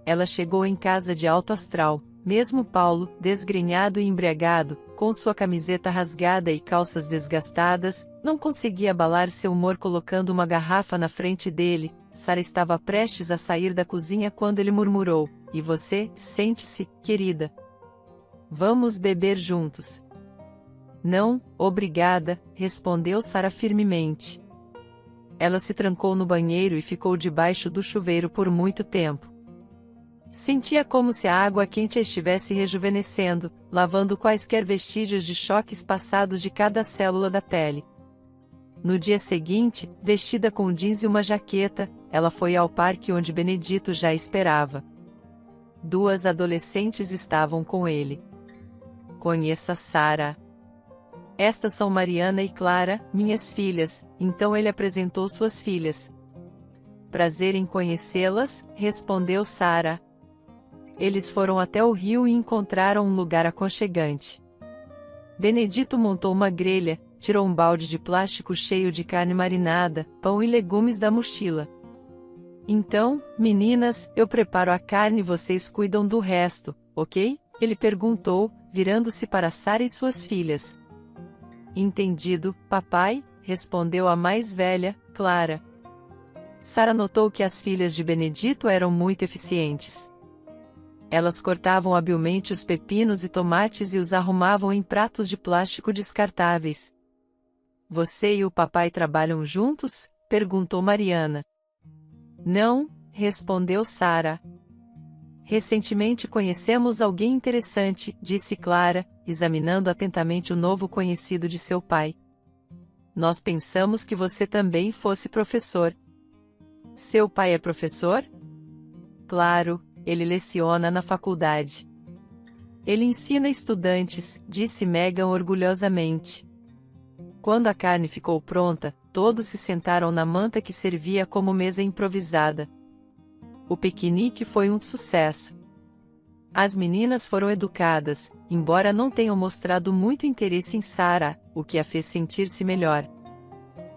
Speaker 1: Ela chegou em casa de alto astral, mesmo Paulo, desgrenhado e embriagado, com sua camiseta rasgada e calças desgastadas, não conseguia abalar seu humor colocando uma garrafa na frente dele. Sarah estava prestes a sair da cozinha quando ele murmurou, e você, sente-se, querida. Vamos beber juntos. Não, obrigada, respondeu Sarah firmemente. Ela se trancou no banheiro e ficou debaixo do chuveiro por muito tempo. Sentia como se a água quente a estivesse rejuvenescendo, lavando quaisquer vestígios de choques passados de cada célula da pele. No dia seguinte, vestida com jeans e uma jaqueta, ela foi ao parque onde Benedito já esperava. 2 adolescentes estavam com ele. Conheça Sarah. Estas são Mariana e Clara, minhas filhas, então ele apresentou suas filhas. Prazer em conhecê-las, respondeu Sarah. Eles foram até o rio e encontraram um lugar aconchegante. Benedito montou uma grelha, tirou um balde de plástico cheio de carne marinada, pão e legumes da mochila. Então, meninas, eu preparo a carne e vocês cuidam do resto, ok? Ele perguntou, virando-se para Sarah e suas filhas. Entendido, papai, respondeu a mais velha, Clara. Sara notou que as filhas de Benedito eram muito eficientes. Elas cortavam habilmente os pepinos e tomates e os arrumavam em pratos de plástico descartáveis. Você e o papai trabalham juntos? Perguntou Mariana. Não, respondeu Sara. Recentemente conhecemos alguém interessante, disse Clara, examinando atentamente o novo conhecido de seu pai. Nós pensamos que você também fosse professor. Seu pai é professor? Claro, ele leciona na faculdade. Ele ensina estudantes, disse Megan orgulhosamente. Quando a carne ficou pronta, todos se sentaram na manta que servia como mesa improvisada. O piquenique foi um sucesso. As meninas foram educadas, embora não tenham mostrado muito interesse em Sara, o que a fez sentir-se melhor.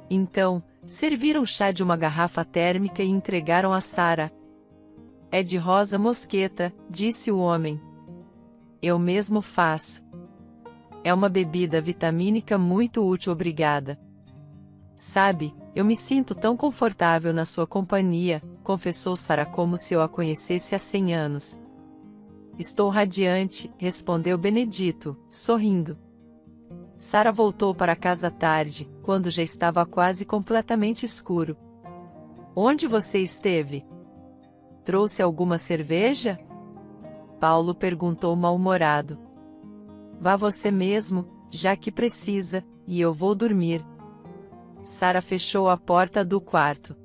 Speaker 1: Então, serviram chá de uma garrafa térmica e entregaram a Sara. É de rosa mosqueta, disse o homem. Eu mesmo faço. É uma bebida vitamínica muito útil, obrigada. Sabe, eu me sinto tão confortável na sua companhia, confessou Sara como se eu a conhecesse há 100 anos. Estou radiante, respondeu Benedito, sorrindo. Sara voltou para casa tarde, quando já estava quase completamente escuro. Onde você esteve? Trouxe alguma cerveja? Paulo perguntou mal-humorado. Vá você mesmo, já que precisa, e eu vou dormir. Sara fechou a porta do quarto.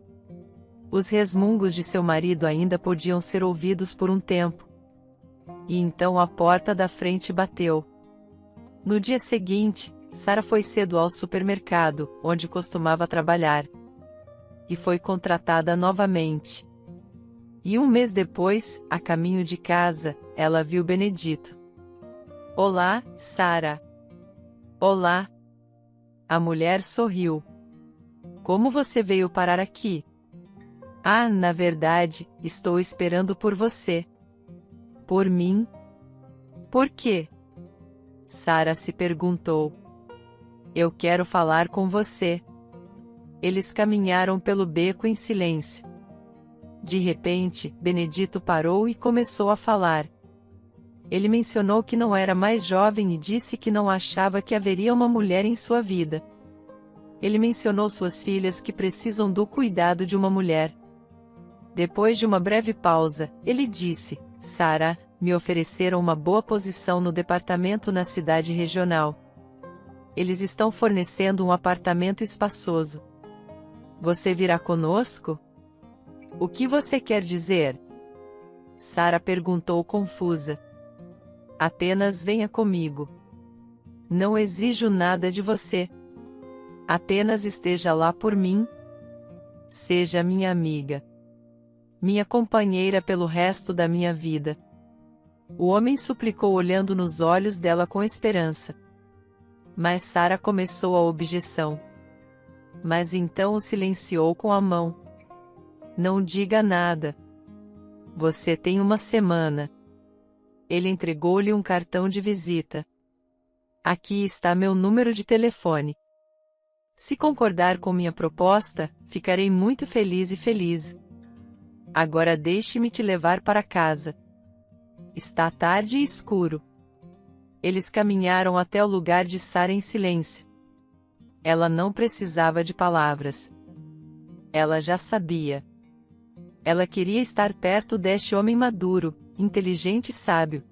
Speaker 1: Os resmungos de seu marido ainda podiam ser ouvidos por um tempo. E então a porta da frente bateu. No dia seguinte, Sara foi cedo ao supermercado, onde costumava trabalhar. E foi contratada novamente. E um mês depois, a caminho de casa, ela viu Benedito. Olá, Sara. Olá. A mulher sorriu. Como você veio parar aqui? Ah, na verdade, estou esperando por você. Por mim? Por quê? Sara se perguntou. Eu quero falar com você. Eles caminharam pelo beco em silêncio. De repente, Benedito parou e começou a falar. Ele mencionou que não era mais jovem e disse que não achava que haveria uma mulher em sua vida. Ele mencionou suas filhas que precisam do cuidado de uma mulher. Depois de uma breve pausa, ele disse, Sara, me ofereceram uma boa posição no departamento na cidade regional. Eles estão fornecendo um apartamento espaçoso. Você virá conosco? O que você quer dizer? Sara perguntou confusa. Apenas venha comigo. Não exijo nada de você. Apenas esteja lá por mim. Seja minha amiga. Minha companheira pelo resto da minha vida. O homem suplicou olhando nos olhos dela com esperança. Mas Sara começou a objeção. Mas então o silenciou com a mão. Não diga nada. Você tem uma semana. Ele entregou-lhe um cartão de visita. Aqui está meu número de telefone. Se concordar com minha proposta, ficarei muito feliz e feliz. Agora deixe-me te levar para casa. Está tarde e escuro. Eles caminharam até o lugar de Sara em silêncio. Ela não precisava de palavras. Ela já sabia. Ela queria estar perto deste homem maduro, inteligente e sábio.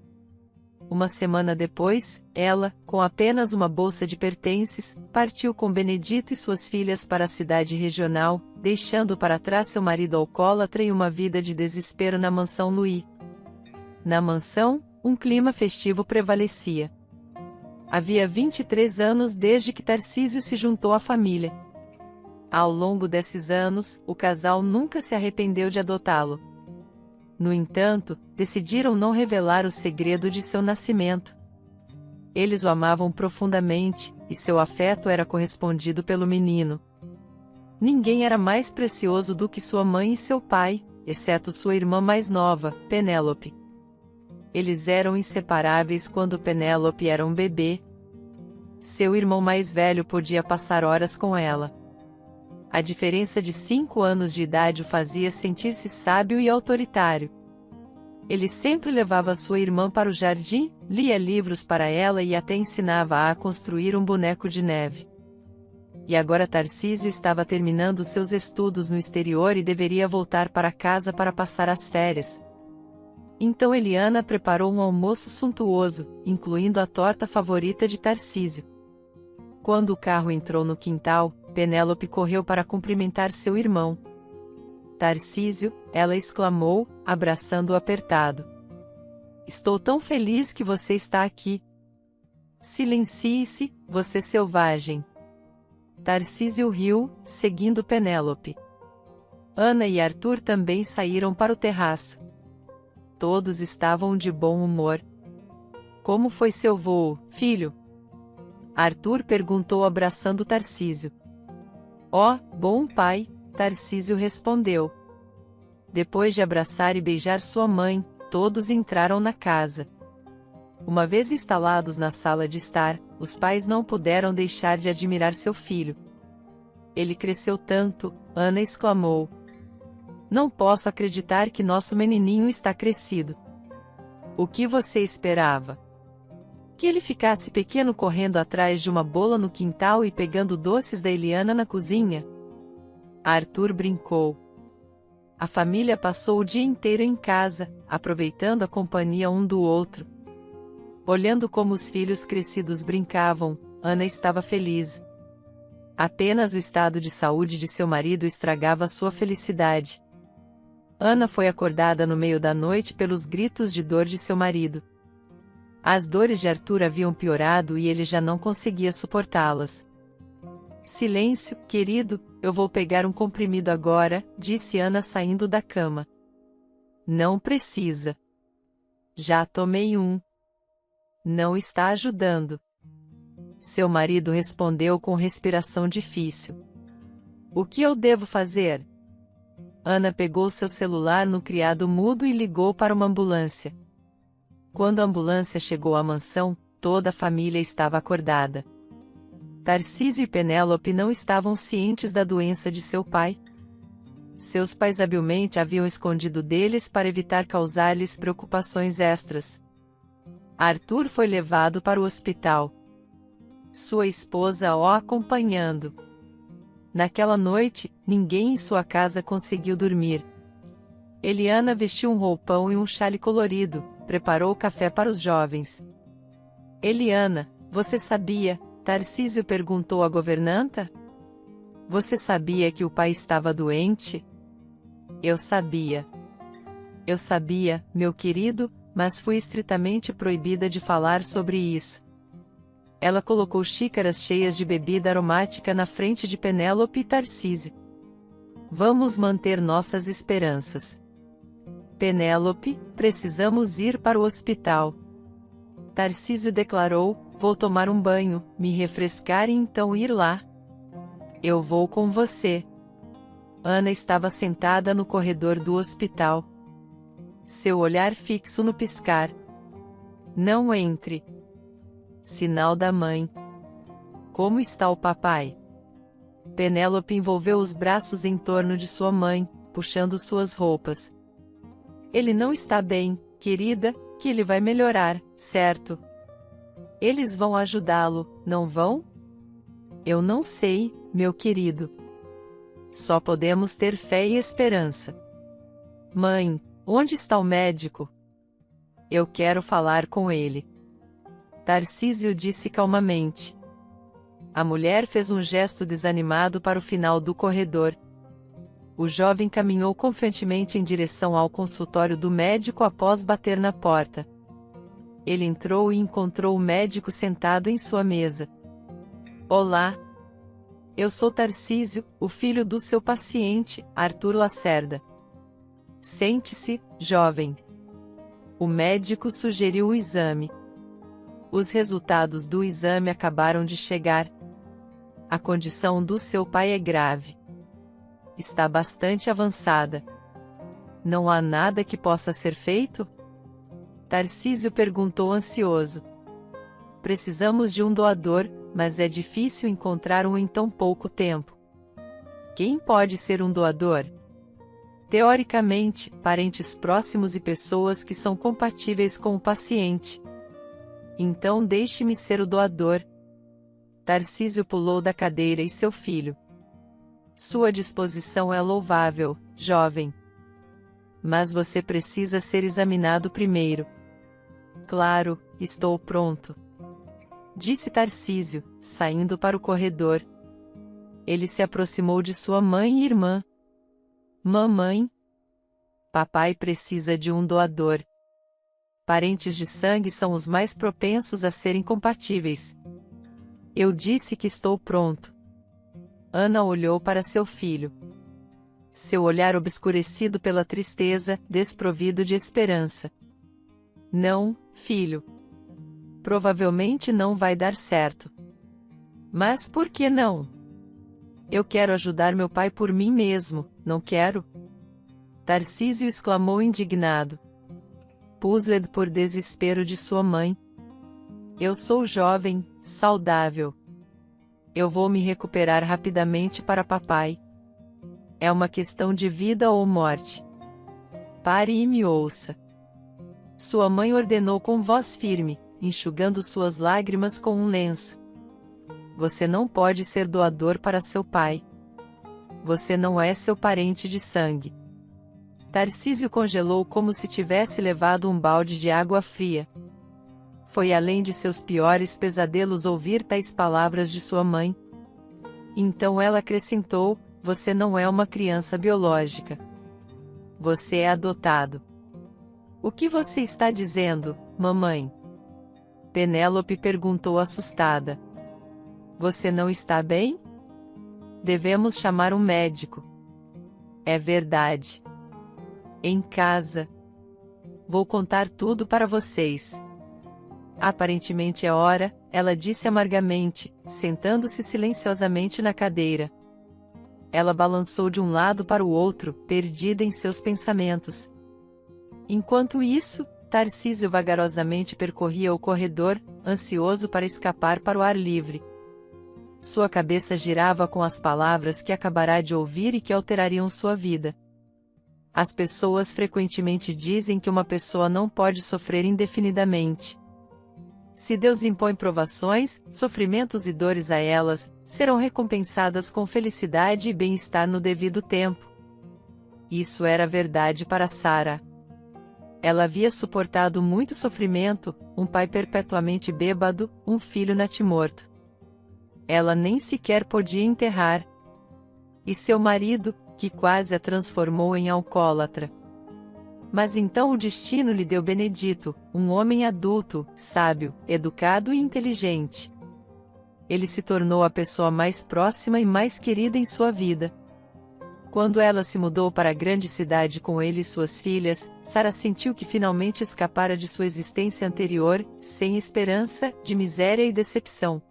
Speaker 1: Uma semana depois, ela, com apenas uma bolsa de pertences, partiu com Benedito e suas filhas para a cidade regional, deixando para trás seu marido alcoólatra e uma vida de desespero na mansão Louis. Na mansão, um clima festivo prevalecia. Havia 23 anos desde que Tarcísio se juntou à família. Ao longo desses anos, o casal nunca se arrependeu de adotá-lo. No entanto, decidiram não revelar o segredo de seu nascimento. Eles o amavam profundamente, e seu afeto era correspondido pelo menino. Ninguém era mais precioso do que sua mãe e seu pai, exceto sua irmã mais nova, Penélope. Eles eram inseparáveis quando Penélope era um bebê. Seu irmão mais velho podia passar horas com ela. A diferença de 5 anos de idade o fazia sentir-se sábio e autoritário. Ele sempre levava sua irmã para o jardim, lia livros para ela e até ensinava-a a construir um boneco de neve. E agora Tarcísio estava terminando seus estudos no exterior e deveria voltar para casa para passar as férias. Então Eliana preparou um almoço suntuoso, incluindo a torta favorita de Tarcísio. Quando o carro entrou no quintal, Penélope correu para cumprimentar seu irmão. Tarcísio, ela exclamou, abraçando-o apertado. Estou tão feliz que você está aqui. Silencie-se, você selvagem. Tarcísio riu, seguindo Penélope. Ana e Arthur também saíram para o terraço. Todos estavam de bom humor. Como foi seu voo, filho? Arthur perguntou abraçando Tarcísio. Oh, bom pai, Tarcísio respondeu. Depois de abraçar e beijar sua mãe, todos entraram na casa. Uma vez instalados na sala de estar, os pais não puderam deixar de admirar seu filho. Ele cresceu tanto, Ana exclamou. Não posso acreditar que nosso menininho está crescido. O que você esperava? Que ele ficasse pequeno correndo atrás de uma bola no quintal e pegando doces da Eliana na cozinha? Arthur brincou. A família passou o dia inteiro em casa, aproveitando a companhia um do outro. Olhando como os filhos crescidos brincavam, Ana estava feliz. Apenas o estado de saúde de seu marido estragava sua felicidade. Ana foi acordada no meio da noite pelos gritos de dor de seu marido. As dores de Arthur haviam piorado e ele já não conseguia suportá-las. Silêncio, querido, eu vou pegar um comprimido agora, disse Ana saindo da cama. Não precisa. Já tomei um. Não está ajudando. Seu marido respondeu com respiração difícil. O que eu devo fazer? Ana pegou seu celular no criado mudo e ligou para uma ambulância. Quando a ambulância chegou à mansão, toda a família estava acordada. Tarcísio e Penélope não estavam cientes da doença de seu pai. Seus pais habilmente haviam escondido deles para evitar causar-lhes preocupações extras. Arthur foi levado para o hospital. Sua esposa o acompanhando. Naquela noite, ninguém em sua casa conseguiu dormir. Eliana vestiu um roupão e um chale colorido, preparou café para os jovens. Eliana, você sabia? Tarcísio perguntou à governanta. Você sabia que o pai estava doente? Eu sabia. Eu sabia, meu querido, mas fui estritamente proibida de falar sobre isso. Ela colocou xícaras cheias de bebida aromática na frente de Penélope e Tarcísio. Vamos manter nossas esperanças. Penélope, precisamos ir para o hospital. Tarcísio declarou, vou tomar um banho, me refrescar e então ir lá. Eu vou com você. Ana estava sentada no corredor do hospital. Seu olhar fixo no piscar. Não entre. Sinal da mãe. Como está o papai? Penélope envolveu os braços em torno de sua mãe, puxando suas roupas. Ele não está bem, querida, que ele vai melhorar, certo? Eles vão ajudá-lo, não vão? Eu não sei, meu querido. Só podemos ter fé e esperança. Mãe, onde está o médico? Eu quero falar com ele. Tarcísio disse calmamente. A mulher fez um gesto desanimado para o final do corredor. O jovem caminhou confiantemente em direção ao consultório do médico após bater na porta. Ele entrou e encontrou o médico sentado em sua mesa. Olá. Eu sou Tarcísio, o filho do seu paciente, Arthur Lacerda. Sente-se, jovem. O médico sugeriu o exame. Os resultados do exame acabaram de chegar. A condição do seu pai é grave. Está bastante avançada. Não há nada que possa ser feito? Tarcísio perguntou ansioso. Precisamos de um doador, mas é difícil encontrar um em tão pouco tempo. Quem pode ser um doador? Teoricamente, parentes próximos e pessoas que são compatíveis com o paciente. Então deixe-me ser o doador. Tarcísio pulou da cadeira e seu filho. Sua disposição é louvável, jovem. Mas você precisa ser examinado primeiro. Claro, estou pronto. Disse Tarcísio, saindo para o corredor. Ele se aproximou de sua mãe e irmã. Mamãe? Papai precisa de um doador. Parentes de sangue são os mais propensos a serem compatíveis. Eu disse que estou pronto. Ana olhou para seu filho. Seu olhar obscurecido pela tristeza, desprovido de esperança. Não, filho. Provavelmente não vai dar certo. Mas por que não? Eu quero ajudar meu pai por mim mesmo, não quero? Tarcísio exclamou indignado. Puzzled por desespero de sua mãe. Eu sou jovem, saudável. Eu vou me recuperar rapidamente para papai. É uma questão de vida ou morte. Pare e me ouça. Sua mãe ordenou com voz firme, enxugando suas lágrimas com um lenço. Você não pode ser doador para seu pai. Você não é seu parente de sangue. Tarcísio congelou como se tivesse levado um balde de água fria. Foi além de seus piores pesadelos ouvir tais palavras de sua mãe. Então ela acrescentou: você não é uma criança biológica. Você é adotado. O que você está dizendo, mamãe? Penélope perguntou assustada. Você não está bem? Devemos chamar um médico. É verdade. Em casa. Vou contar tudo para vocês. Aparentemente é hora, ela disse amargamente, sentando-se silenciosamente na cadeira. Ela balançou de um lado para o outro, perdida em seus pensamentos. Enquanto isso, Tarcísio vagarosamente percorria o corredor, ansioso para escapar para o ar livre. Sua cabeça girava com as palavras que acabará de ouvir e que alterariam sua vida. As pessoas frequentemente dizem que uma pessoa não pode sofrer indefinidamente. Se Deus impõe provações, sofrimentos e dores a elas, serão recompensadas com felicidade e bem-estar no devido tempo. Isso era verdade para Sara. Ela havia suportado muito sofrimento, um pai perpetuamente bêbado, um filho natimorto. Ela nem sequer podia enterrar. E seu marido, que quase a transformou em alcoólatra. Mas então o destino lhe deu Benedito, um homem adulto, sábio, educado e inteligente. Ele se tornou a pessoa mais próxima e mais querida em sua vida. Quando ela se mudou para a grande cidade com ele e suas filhas, Sara sentiu que finalmente escapara de sua existência anterior, sem esperança, de miséria e decepção.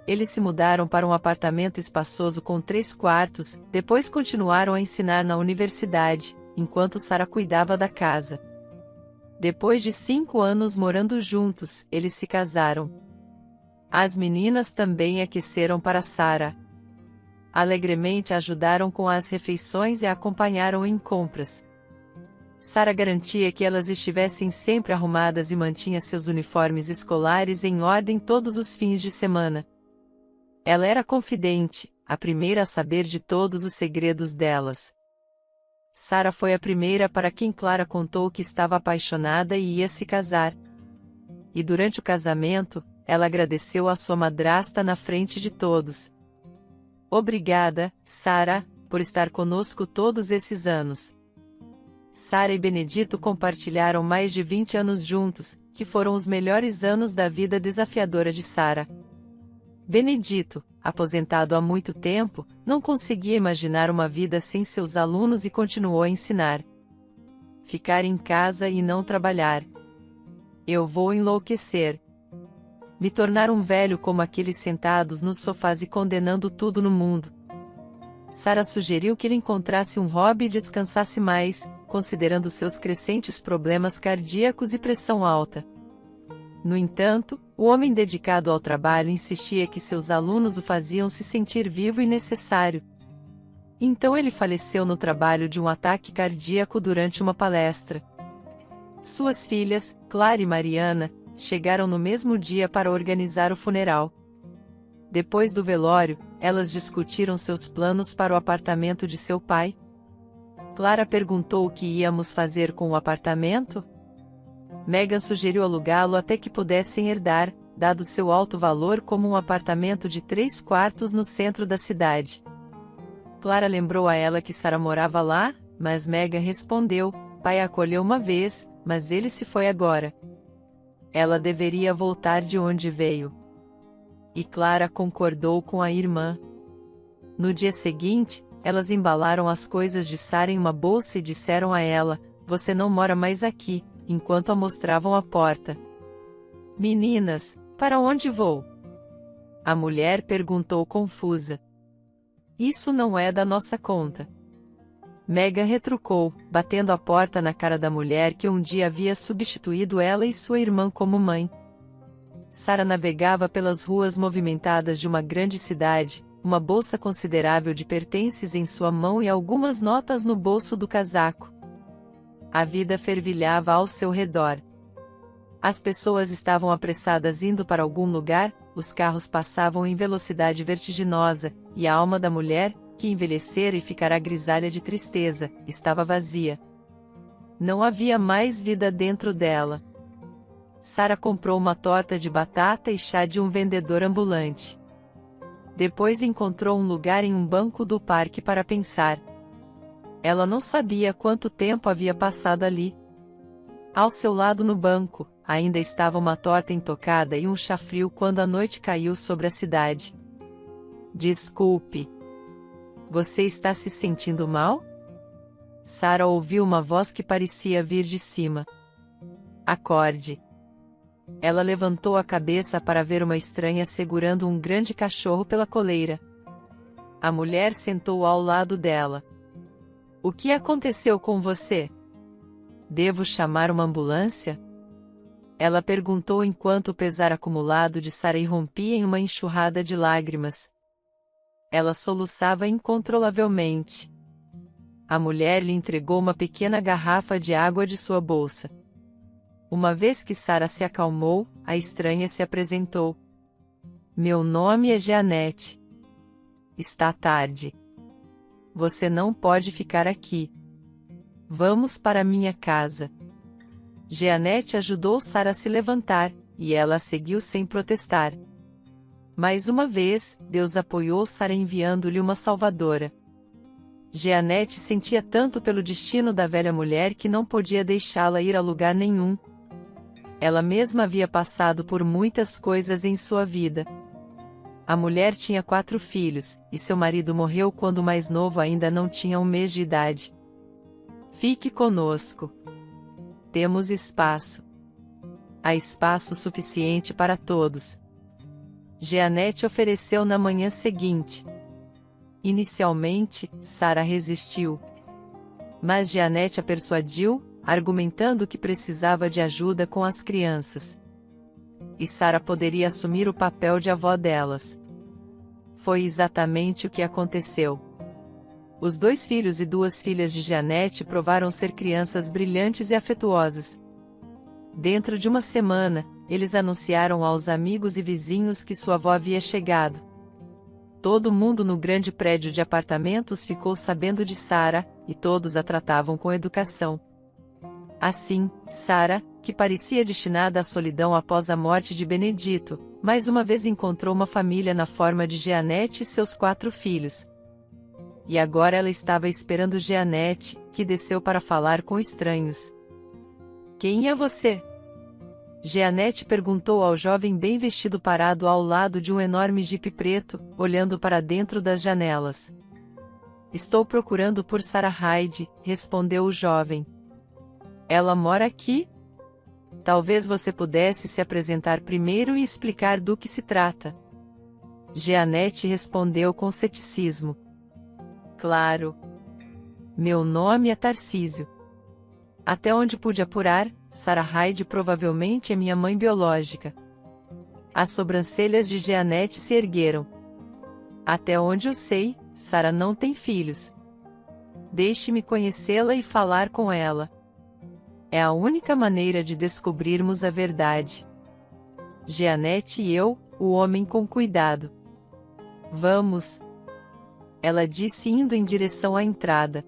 Speaker 1: Eles se mudaram para um apartamento espaçoso com 3 quartos, depois continuaram a ensinar na universidade, enquanto Sara cuidava da casa. Depois de 5 anos morando juntos, eles se casaram. As meninas também aqueceram para Sara. Alegremente ajudaram com as refeições e a acompanharam em compras. Sara garantia que elas estivessem sempre arrumadas e mantinha seus uniformes escolares em ordem todos os fins de semana. Ela era confidente, a primeira a saber de todos os segredos delas. Sara foi a primeira para quem Clara contou que estava apaixonada e ia se casar. E durante o casamento, ela agradeceu à sua madrasta na frente de todos. Obrigada, Sara, por estar conosco todos esses anos. Sara e Benedito compartilharam mais de 20 anos juntos, que foram os melhores anos da vida desafiadora de Sara. Benedito, aposentado há muito tempo, não conseguia imaginar uma vida sem seus alunos e continuou a ensinar. Ficar em casa e não trabalhar. Eu vou enlouquecer. Me tornar um velho como aqueles sentados nos sofás e condenando tudo no mundo. Sara sugeriu que ele encontrasse um hobby e descansasse mais, considerando seus crescentes problemas cardíacos e pressão alta. No entanto, O homem dedicado ao trabalho insistia que seus alunos o faziam se sentir vivo e necessário. Então ele faleceu no trabalho de um ataque cardíaco durante uma palestra. Suas filhas, Clara e Mariana, chegaram no mesmo dia para organizar o funeral. Depois do velório, elas discutiram seus planos para o apartamento de seu pai. Clara perguntou o que íamos fazer com o apartamento. Megan sugeriu alugá-lo até que pudessem herdar, dado seu alto valor como um apartamento de 3 quartos no centro da cidade. Clara lembrou a ela que Sarah morava lá, mas Megan respondeu: pai a acolheu uma vez, mas ele se foi agora. Ela deveria voltar de onde veio. E Clara concordou com a irmã. No dia seguinte, elas embalaram as coisas de Sarah em uma bolsa e disseram a ela: você não mora mais aqui, enquanto a mostravam a porta. Meninas, para onde vou? A mulher perguntou confusa. Isso não é da nossa conta. Megan retrucou, batendo a porta na cara da mulher que um dia havia substituído ela e sua irmã como mãe. Sarah navegava pelas ruas movimentadas de uma grande cidade, uma bolsa considerável de pertences em sua mão e algumas notas no bolso do casaco. A vida fervilhava ao seu redor. As pessoas estavam apressadas indo para algum lugar, os carros passavam em velocidade vertiginosa, e a alma da mulher, que envelhecera e ficara grisalha de tristeza, estava vazia. Não havia mais vida dentro dela. Sarah comprou uma torta de batata e chá de um vendedor ambulante. Depois encontrou um lugar em um banco do parque para pensar. Ela não sabia quanto tempo havia passado ali. Ao seu lado no banco, ainda estava uma torta intocada e um chá frio quando a noite caiu sobre a cidade. Desculpe. Você está se sentindo mal? Sarah ouviu uma voz que parecia vir de cima. Acorde. Ela levantou a cabeça para ver uma estranha segurando um grande cachorro pela coleira. A mulher sentou ao lado dela. O que aconteceu com você? Devo chamar uma ambulância? Ela perguntou enquanto o pesar acumulado de Sarah irrompia em uma enxurrada de lágrimas. Ela soluçava incontrolavelmente. A mulher lhe entregou uma pequena garrafa de água de sua bolsa. Uma vez que Sarah se acalmou, a estranha se apresentou. Meu nome é Jeanette. Está tarde. Você não pode ficar aqui. Vamos para minha casa. Jeanette ajudou Sarah a se levantar, e ela a seguiu sem protestar. Mais uma vez, Deus apoiou Sarah enviando-lhe uma salvadora. Jeanette sentia tanto pelo destino da velha mulher que não podia deixá-la ir a lugar nenhum. Ela mesma havia passado por muitas coisas em sua vida. A mulher tinha 4 filhos, e seu marido morreu quando o mais novo ainda não tinha 1 mês de idade. Fique conosco. Temos espaço. Há espaço suficiente para todos. Jeanette ofereceu na manhã seguinte. Inicialmente, Sarah resistiu. Mas Jeanette a persuadiu, argumentando que precisava de ajuda com as crianças. E Sarah poderia assumir o papel de avó delas. Foi exatamente o que aconteceu. Os 2 filhos e 2 filhas de Jeanette provaram ser crianças brilhantes e afetuosas. Dentro de uma semana, eles anunciaram aos amigos e vizinhos que sua avó havia chegado. Todo mundo no grande prédio de apartamentos ficou sabendo de Sarah, e todos a tratavam com educação. Assim, Sarah, que parecia destinada à solidão após a morte de Benedito, mais uma vez encontrou uma família na forma de Jeanette e seus 4 filhos. E agora ela estava esperando Jeanette, que desceu para falar com estranhos. Quem é você? Jeanette perguntou ao jovem bem vestido parado ao lado de um enorme jipe preto, olhando para dentro das janelas. Estou procurando por Sarah Hyde, respondeu o jovem. Ela mora aqui? Talvez você pudesse se apresentar primeiro e explicar do que se trata. Jeanette respondeu com ceticismo. Claro. Meu nome é Tarcísio. Até onde pude apurar, Sarah Hyde provavelmente é minha mãe biológica. As sobrancelhas de Jeanette se ergueram. Até onde eu sei, Sara não tem filhos. Deixe-me conhecê-la e falar com ela. É a única maneira de descobrirmos a verdade. Jeanette e eu, o homem com cuidado. Vamos. Ela disse indo em direção à entrada.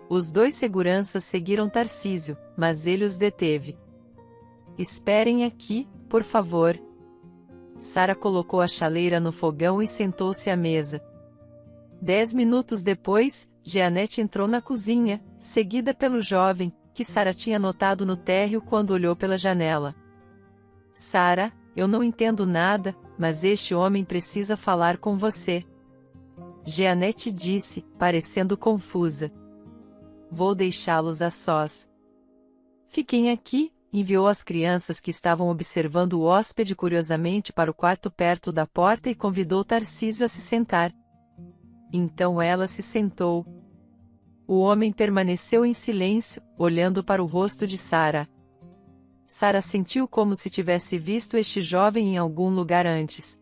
Speaker 1: Os dois seguranças seguiram Tarcísio, mas ele os deteve. Esperem aqui, por favor. Sara colocou a chaleira no fogão e sentou-se à mesa. 10 minutos depois, Jeanette entrou na cozinha, seguida pelo jovem, que Sara tinha notado no térreo quando olhou pela janela. Sara, eu não entendo nada, mas este homem precisa falar com você. Jeanette disse, parecendo confusa. Vou deixá-los a sós. Fiquem aqui, enviou as crianças que estavam observando o hóspede curiosamente para o quarto perto da porta e convidou Tarcísio a se sentar. Então ela se sentou. O homem permaneceu em silêncio, olhando para o rosto de Sara. Sara sentiu como se tivesse visto este jovem em algum lugar antes.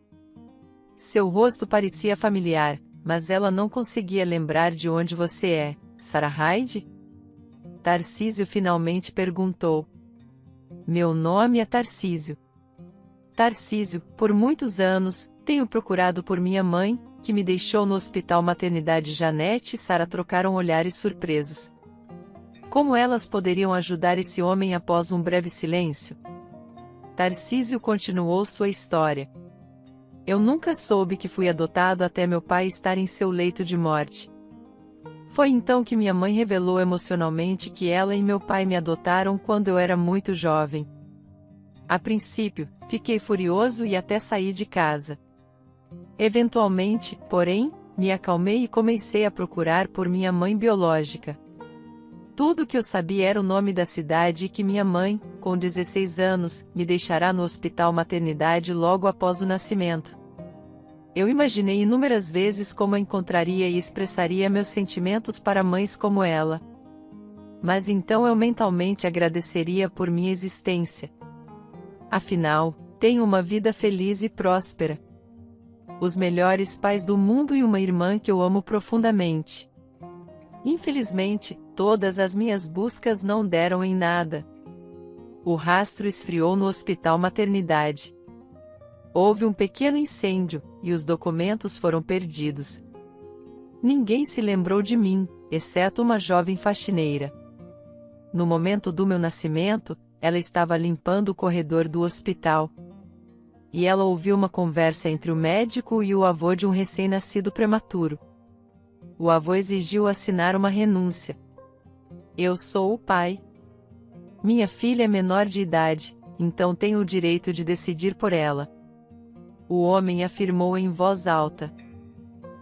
Speaker 1: Seu rosto parecia familiar, mas ela não conseguia lembrar de onde você é, Sara Hyde? Tarcísio finalmente perguntou. Meu nome é Tarcísio. Tarcísio, por muitos anos, tenho procurado por minha mãe, que me deixou no hospital maternidade. Jeanette e Sara trocaram olhares surpresos. Como elas poderiam ajudar esse homem após um breve silêncio? Tarcísio continuou sua história. Eu nunca soube que fui adotado até meu pai estar em seu leito de morte. Foi então que minha mãe revelou emocionalmente que ela e meu pai me adotaram quando eu era muito jovem. A princípio, fiquei furioso e até saí de casa. Eventualmente, porém, me acalmei e comecei a procurar por minha mãe biológica. Tudo que eu sabia era o nome da cidade e que minha mãe, com 16 anos, me deixará no hospital maternidade logo após o nascimento. Eu imaginei inúmeras vezes como encontraria e expressaria meus sentimentos para mães como ela. Mas então eu mentalmente agradeceria por minha existência. Afinal, tenho uma vida feliz e próspera. Os melhores pais do mundo e uma irmã que eu amo profundamente. Infelizmente, todas as minhas buscas não deram em nada. O rastro esfriou no hospital maternidade. Houve um pequeno incêndio, e os documentos foram perdidos. Ninguém se lembrou de mim, exceto uma jovem faxineira. No momento do meu nascimento, ela estava limpando o corredor do hospital. E ela ouviu uma conversa entre o médico e o avô de um recém-nascido prematuro. O avô exigiu assinar uma renúncia. Eu sou o pai. Minha filha é menor de idade, então tenho o direito de decidir por ela. O homem afirmou em voz alta.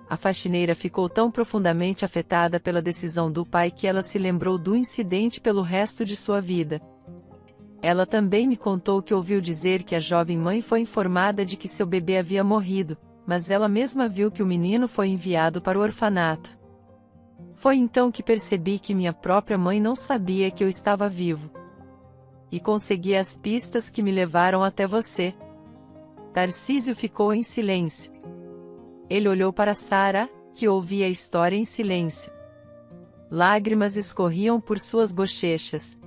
Speaker 1: A faxineira ficou tão profundamente afetada pela decisão do pai que ela se lembrou do incidente pelo resto de sua vida. Ela também me contou que ouviu dizer que a jovem mãe foi informada de que seu bebê havia morrido, mas ela mesma viu que o menino foi enviado para o orfanato. Foi então que percebi que minha própria mãe não sabia que eu estava vivo. E consegui as pistas que me levaram até você. Tarcísio ficou em silêncio. Ele olhou para Sara, que ouvia a história em silêncio. Lágrimas escorriam por suas bochechas.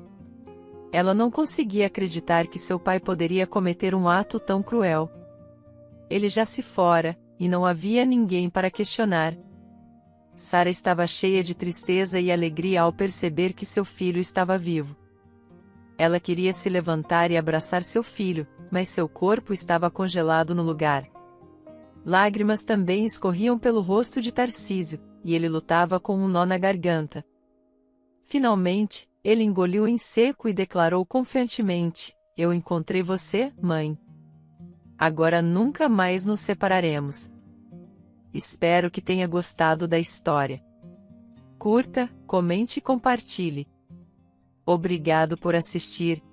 Speaker 1: Ela não conseguia acreditar que seu pai poderia cometer um ato tão cruel. Ele já se fora, e não havia ninguém para questionar. Sara estava cheia de tristeza e alegria ao perceber que seu filho estava vivo. Ela queria se levantar e abraçar seu filho, mas seu corpo estava congelado no lugar. Lágrimas também escorriam pelo rosto de Tarcísio, e ele lutava com um nó na garganta. Finalmente, ele engoliu em seco e declarou confiantemente: Eu encontrei você, mãe. Agora nunca mais nos separaremos. Espero que tenha gostado da história. Curta, comente e compartilhe. Obrigado por assistir.